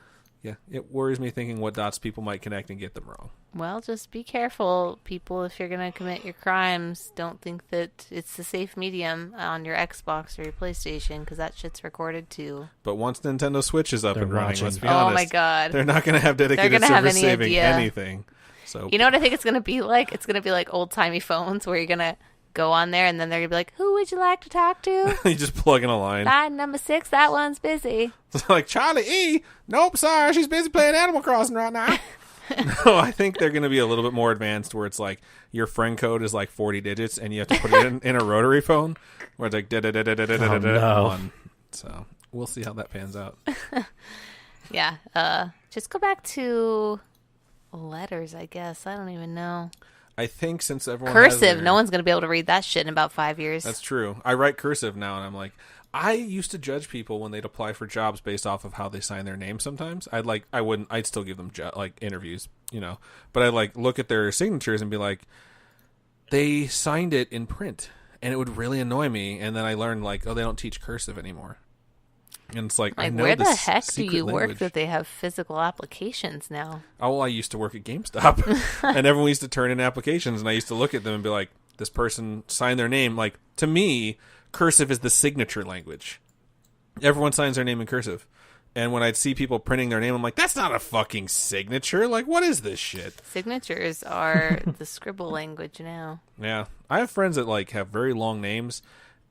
yeah, it worries me thinking what dots people might connect and get them wrong. Well, just be careful, people. If you're going to commit your crimes, don't think that it's a safe medium on your Xbox or your PlayStation, because that shit's recorded too. But once Nintendo Switch is up They're and running, watching. let's be Oh honest, my God. they're not going to have dedicated gonna have servers any saving idea. anything. So You know what I think it's going to be like? It's going to be like old-timey phones where you're going to go on there and then they're going to be like, who would you like to talk to? you just plug in a line. Line number 6, that one's busy. It's like, Charlie E. Nope, sorry, she's busy playing Animal Crossing right now. No, I think they're going to be a little bit more advanced where it's like your friend code is like 40 digits and you have to put it in a rotary phone where it's like no. one. So we'll see how that pans out. Yeah. Just go back to letters, I guess. I don't even know. I think since everyone has Cursive. their- No one's going to be able to read that shit in about 5 years. That's true. I write cursive now, and I'm like, I used to judge people when they'd apply for jobs based off of how they sign their name. Sometimes I'd still give them interviews, but I'd like look at their signatures and be like, they signed it in print, and it would really annoy me. And then I learned like, oh, they don't teach cursive anymore. And it's like, I know where the this heck do secret you work language. that they have physical applications now? Oh, well, I used to work at GameStop, and everyone used to turn in applications, and I used to look at them and be like, this person signed their name. Like, to me, cursive is the signature language. Everyone signs their name in cursive. And when I'd see people printing their name, I'm like, that's not a fucking signature. Like, what is this shit? Signatures are the scribble language now. Yeah. I have friends that, like, have very long names,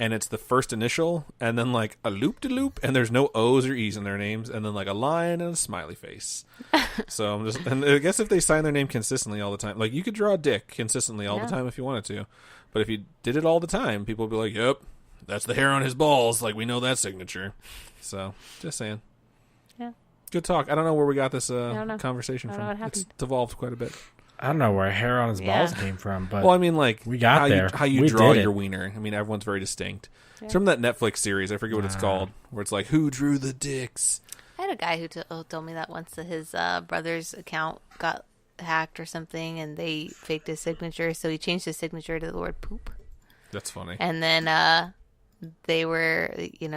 and it's the first initial, and then, like, a loop-de-loop, and there's no O's or E's in their names, and then, like, a line and a smiley face. So I'm just, and I guess if they sign their name consistently all the time, like, you could draw a dick consistently all the time if you wanted to, but if you did it all the time, people would be like, yep, that's the hair on his balls, like, we know that signature. So, just saying. Yeah. Good talk. I don't know where we got this don't know. conversation I don't know from. what It's happened. devolved quite a bit. I don't know where hair on his balls Yeah. came from, but Well, I mean, like, we got how there. how you We draw did it. your wiener. I mean, everyone's very distinct. It's from that Netflix series. I forget what it's called, where it's like, who drew the dicks? I had a guy who told me that once that his brother's account got hacked or something, and they faked his signature, so he changed his signature to the word poop. That's funny. And then they were,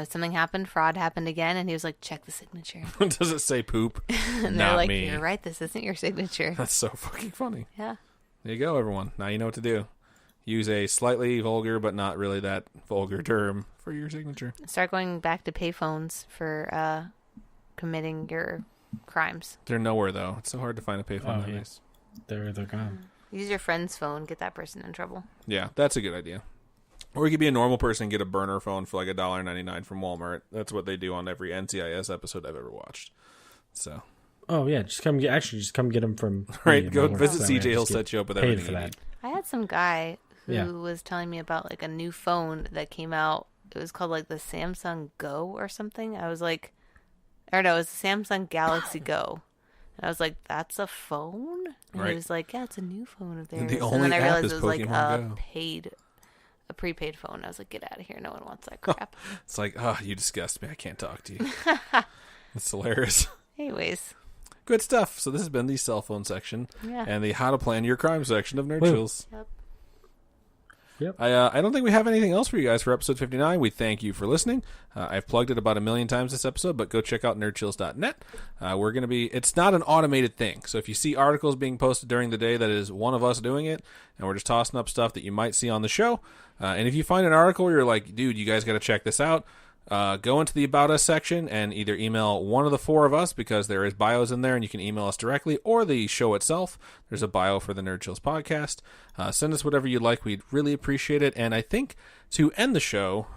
something happened, fraud happened again, and he was like, check the signature. Does it say poop? And Not they're like, me. you're right, this isn't your signature. That's so fucking funny. Yeah. There you go, everyone. Now you know what to do. Use a slightly vulgar, but not really that vulgar term for your signature. Start going back to payphones for committing your crimes. They're nowhere, though. It's so hard to find a payphone Oh, yeah. nowadays. they're gone. Use your friend's phone, get that person in trouble. Yeah, that's a good idea. Or you could be a normal person and get a burner phone for like $1.99 from Walmart. That's what they do on every NCIS episode I've ever watched. So, Oh yeah, just come get them from. right, me. go My visit work, CJ. so I He'll just set get you up with paid everything for you that. need. I had some guy who Yeah. was telling me about like a new phone that came out. It was called like the Samsung Go or something. I was like, or no, it was the Samsung Galaxy Go. And I was like, that's a phone? And Right. he was like, yeah, it's a new phone of theirs. And the And only then I app realized is it was like Pokemon Go. a prepaid phone. I was like, get out of here. No one wants that crap. It's like, oh, you disgust me. I can't talk to you. It's hilarious. Anyways, Good stuff. So this has been the cell phone section yeah. and the how to plan your crime section of Nerd Woo. Chills. Yep. Yep. I don't think we have anything else for you guys for episode 59. We thank you for listening. I've plugged it about 1 million times this episode, but go check out nerdchills.net. We're going to be, it's not an automated thing. So if you see articles being posted during the day, that is one of us doing it. And we're just tossing up stuff that you might see on the show. And if you find an article where you're like, dude, you guys got to check this out, go into the About Us section and either email one of the four of us, because there is bios in there and you can email us directly, or the show itself. There's a bio for the Nerd Chills podcast. Send us whatever you'd like. We'd really appreciate it. And I think to end the show,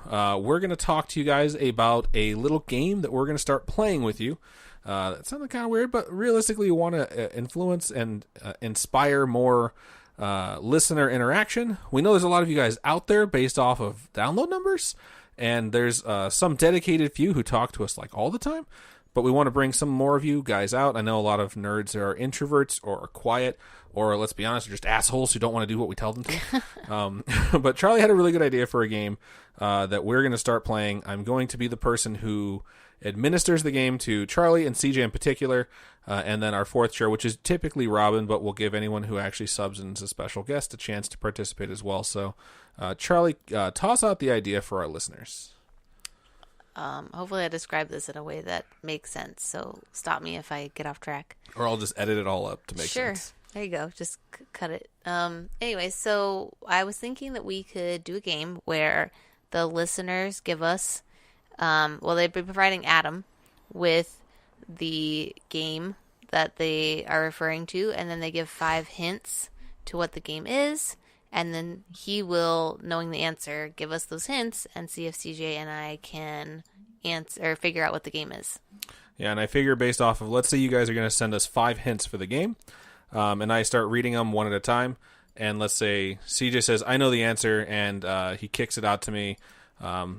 we're going to talk to you guys about a little game that we're going to start playing with you. That sounded kind of weird, but realistically, we want to influence and inspire more listener interaction. We know there's a lot of you guys out there based off of download numbers, and there's some dedicated few who talk to us like all the time, but we want to bring some more of you guys out. I know a lot of nerds are introverts or are quiet, or let's be honest, are just assholes who don't want to do what we tell them to. But Charlie had a really good idea for a game that we're going to start playing. I'm going to be the person who administers the game to Charlie and CJ in particular, and then our fourth chair, which is typically Robin, but we'll give anyone who actually subs in as a special guest a chance to participate as well. So, Charlie, toss out the idea for our listeners. Hopefully I describe this in a way that makes sense, so stop me if I get off track. Or I'll just edit it all up to make sense. Sure. There you go. Just cut it. Anyway, so I was thinking that we could do a game where the listeners give us, they'd be providing Adam with the game that they are referring to, and then they give 5 hints to what the game is, and then he will, knowing the answer, give us those hints and see if CJ and I can answer or figure out what the game is. Yeah, and I figure based off of, let's say you guys are going to send us 5 hints for the game, and I start reading them one at a time, and let's say CJ says, I know the answer, and he kicks it out to me.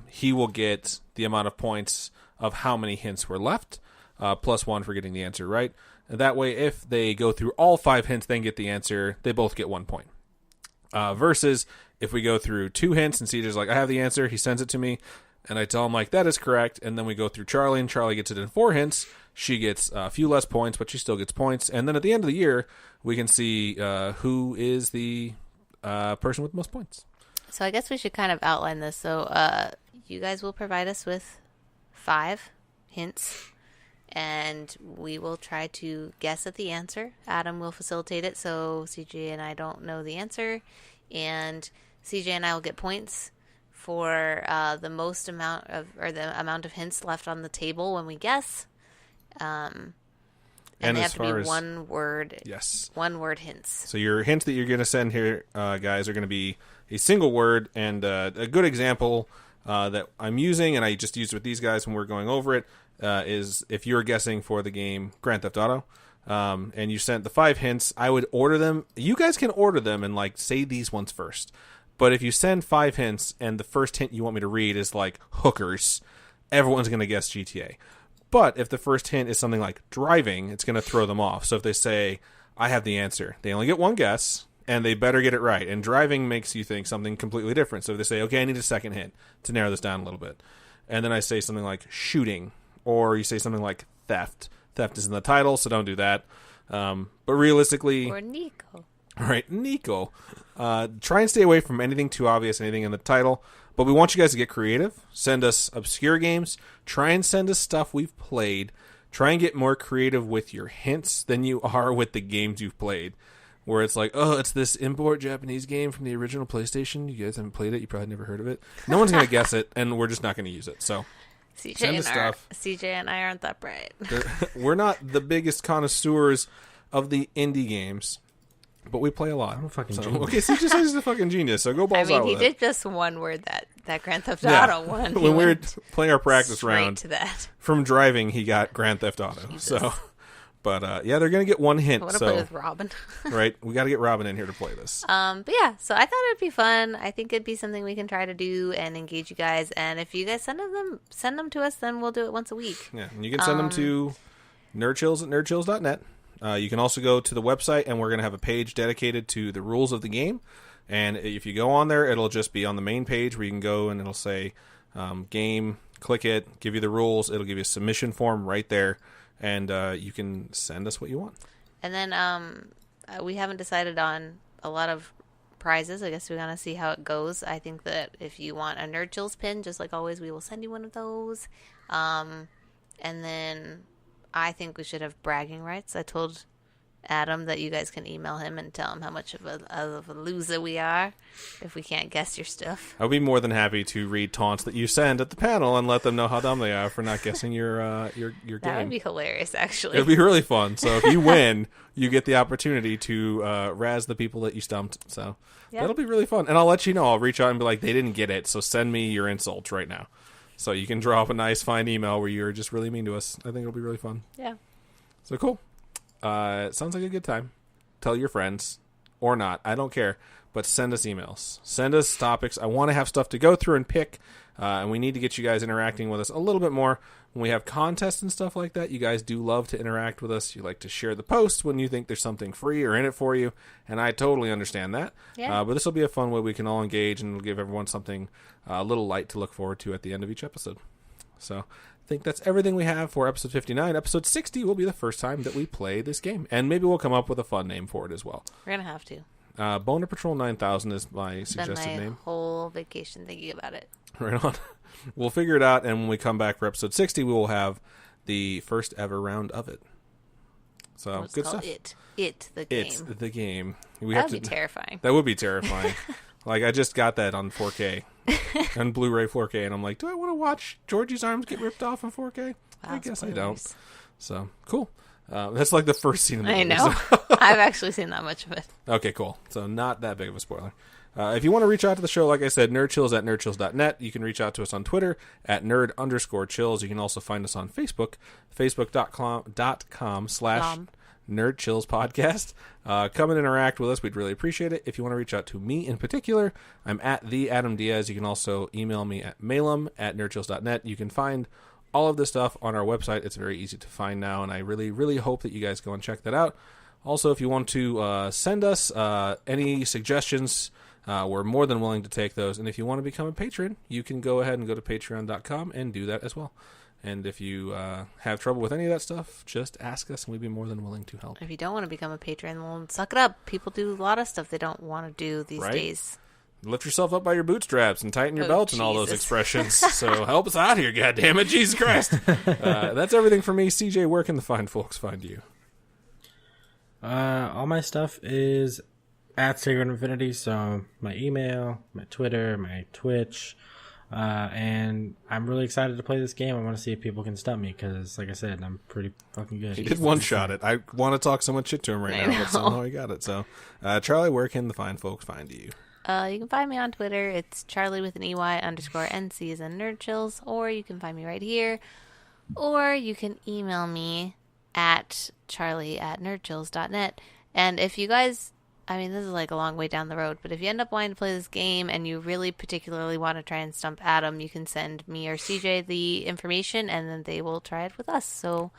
He will get the amount of points of how many hints were left, plus 1 for getting the answer right. And that way, if they go through all 5 hints, then get the answer, they both get 1 point. Versus if we go through 2 hints and CJ's like, I have the answer, he sends it to me, and I tell him like, that is correct, and then we go through Charlie, and Charlie gets it in 4 hints. She gets a few less points, but she still gets points. And then at the end of the year, we can see who is the person with the most points. So I guess we should kind of outline this. So you guys will provide us with 5 hints, and we will try to guess at the answer. Adam will facilitate it, so CJ and I don't know the answer, and CJ and I will get points for the most amount of, or the amount of hints left on the table when we guess. And they have to be one word. Yes. 1 word hints. So your hints that you're going to send here, guys, are going to be a single word. And a good example that I'm using, and I just used with these guys when we're going over it, is if you're guessing for the game Grand Theft Auto, and you sent the 5 hints, I would order them. You guys can order them and like say these ones first. But if you send 5 hints and the first hint you want me to read is like hookers, everyone's going to guess GTA. But if the first hint is something like driving, it's going to throw them off. So if they say, I have the answer, they only get 1 guess, and they better get it right. And driving makes you think something completely different. So if they say, okay, I need a second hint to narrow this down a little bit. And then I say something like shooting, or you say something like theft. Theft is in the title, so don't do that. But realistically... Or Nico. Right, Nico. Try and stay away from anything too obvious, anything in the title. But we want you guys to get creative. Send us obscure games. Try and send us stuff we've played. Try and get more creative with your hints than you are with the games you've played. Where it's like, oh, it's this import Japanese game from the original PlayStation. You guys haven't played it. You probably never heard of it. No one's going to guess it, and we're just not going to use it. So CJ and I aren't that bright. We're not the biggest connoisseurs of the indie games. But we play a lot. I'm a fucking genius. Okay, so just he's a fucking genius. So go balls out with it. He did just 1 word that Grand Theft Auto one. When we were playing our practice round, to that. From driving, he got Grand Theft Auto. Jesus. So, but yeah, they're gonna get 1 hint. I want to play with Robin. Right, we got to get Robin in here to play this. But yeah, so I thought it'd be fun. I think it'd be something we can try to do and engage you guys. And if you guys send them to us, then we'll do it once a week. Yeah, and you can send them to nerdchills@nerdchills.net. You can also go to the website, and we're going to have a page dedicated to the rules of the game. And if you go on there, it'll just be on the main page where you can go, and it'll say game, click it, give you the rules. It'll give you a submission form right there, and you can send us what you want. And then we haven't decided on a lot of prizes. I guess we're going to see how it goes. I think that if you want a Nerd Chills pin, just like always, we will send you one of those. And then... I think we should have bragging rights. I told Adam that you guys can email him and tell him how much of a loser we are if we can't guess your stuff. I'll be more than happy to read taunts that you send at the panel and let them know how dumb they are for not guessing your game. That would be hilarious, actually. It'd be really fun. So if you win, you get the opportunity to razz the people that you stumped. So that'll be really fun. And I'll let you know. I'll reach out and be like, they didn't get it, so send me your insults right now. So you can draw up a nice, fine email where you're just really mean to us. I think it'll be really fun. Yeah. So cool. It sounds like a good time. Tell your friends, or not. I don't care. But send us emails. Send us topics. I want to have stuff to go through and pick. And we need to get you guys interacting with us a little bit more. When we have contests and stuff like that, you guys do love to interact with us. You like to share the posts when you think there's something free or in it for you. And I totally understand that. Yeah. But this will be a fun way we can all engage and give everyone something a little light to look forward to at the end of each episode. So I think that's everything we have for episode 59. Episode 60 will be the first time that we play this game. And maybe we'll come up with a fun name for it as well. We're going to have to. Boner Patrol 9000 is my suggested name. name. Whole vacation thinking about it. Right on. We'll figure it out, and when we come back for episode 60, we will have the first ever round of it. So Let's good call stuff. It the game. It's the game. That would be terrifying. That would be terrifying. Like I just got that on 4K, on Blu-ray 4K, and I'm like, do I want to watch Georgie's arms get ripped off in 4K? I guess I don't. So cool. That's like the first scene of the movie. I know. So. I've actually seen that much of it. Okay, cool. So not that big of a spoiler. If you want to reach out to the show, like I said, nerdchills at nerdchills.net. You can reach out to us on Twitter at nerd_chills. You can also find us on Facebook, facebook.com/nerdchillspodcast. Come and interact with us. We'd really appreciate it. If you want to reach out to me in particular, I'm at the Adam Diaz. You can also email me at mailem@nerdchills.net. You can find all of this stuff on our website. It's very easy to find now, and I really, really hope that you guys go and check that out. Also, if you want to send us any suggestions, we're more than willing to take those. And if you want to become a patron, you can go ahead and go to patreon.com and do that as well. And if you have trouble with any of that stuff, just ask us, and we'd be more than willing to help. If you don't want to become a patron, well, suck it up. People do a lot of stuff they don't want to do these days. Lift yourself up by your bootstraps and tighten your belt and all those expressions. So help us out here, goddammit, Jesus Christ. That's everything for me. CJ, where can the fine folks find you? All my stuff is at Sacred Infinity, so my email, my Twitter, my Twitch, and I'm really excited to play this game. I want to see if people can stump me, because, like I said, I'm pretty fucking good. He did one-shot it. I want to talk so much shit to him right now, but somehow he got it. So, Charlie, where can the fine folks find you? You can find me on Twitter. It's Charlie with an EY_NC as in Nerdchills, or you can find me right here, or you can email me at charlie@nerdchills.net. And if you guys, I mean, this is like a long way down the road, but if you end up wanting to play this game and you really particularly want to try and stump Adam, you can send me or CJ the information, and then they will try it with us. So,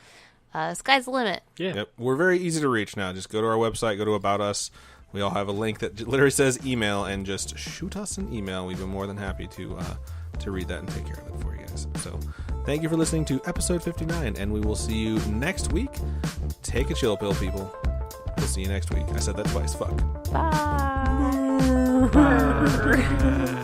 sky's the limit. Yeah. Yep. We're very easy to reach now. Just go to our website, go to About Us. We all have a link that literally says email, and just shoot us an email. We'd be more than happy to read that and take care of it for you guys. So thank you for listening to episode 59, and we will see you next week. Take a chill pill, people. We'll see you next week. I said that twice. Fuck. Bye.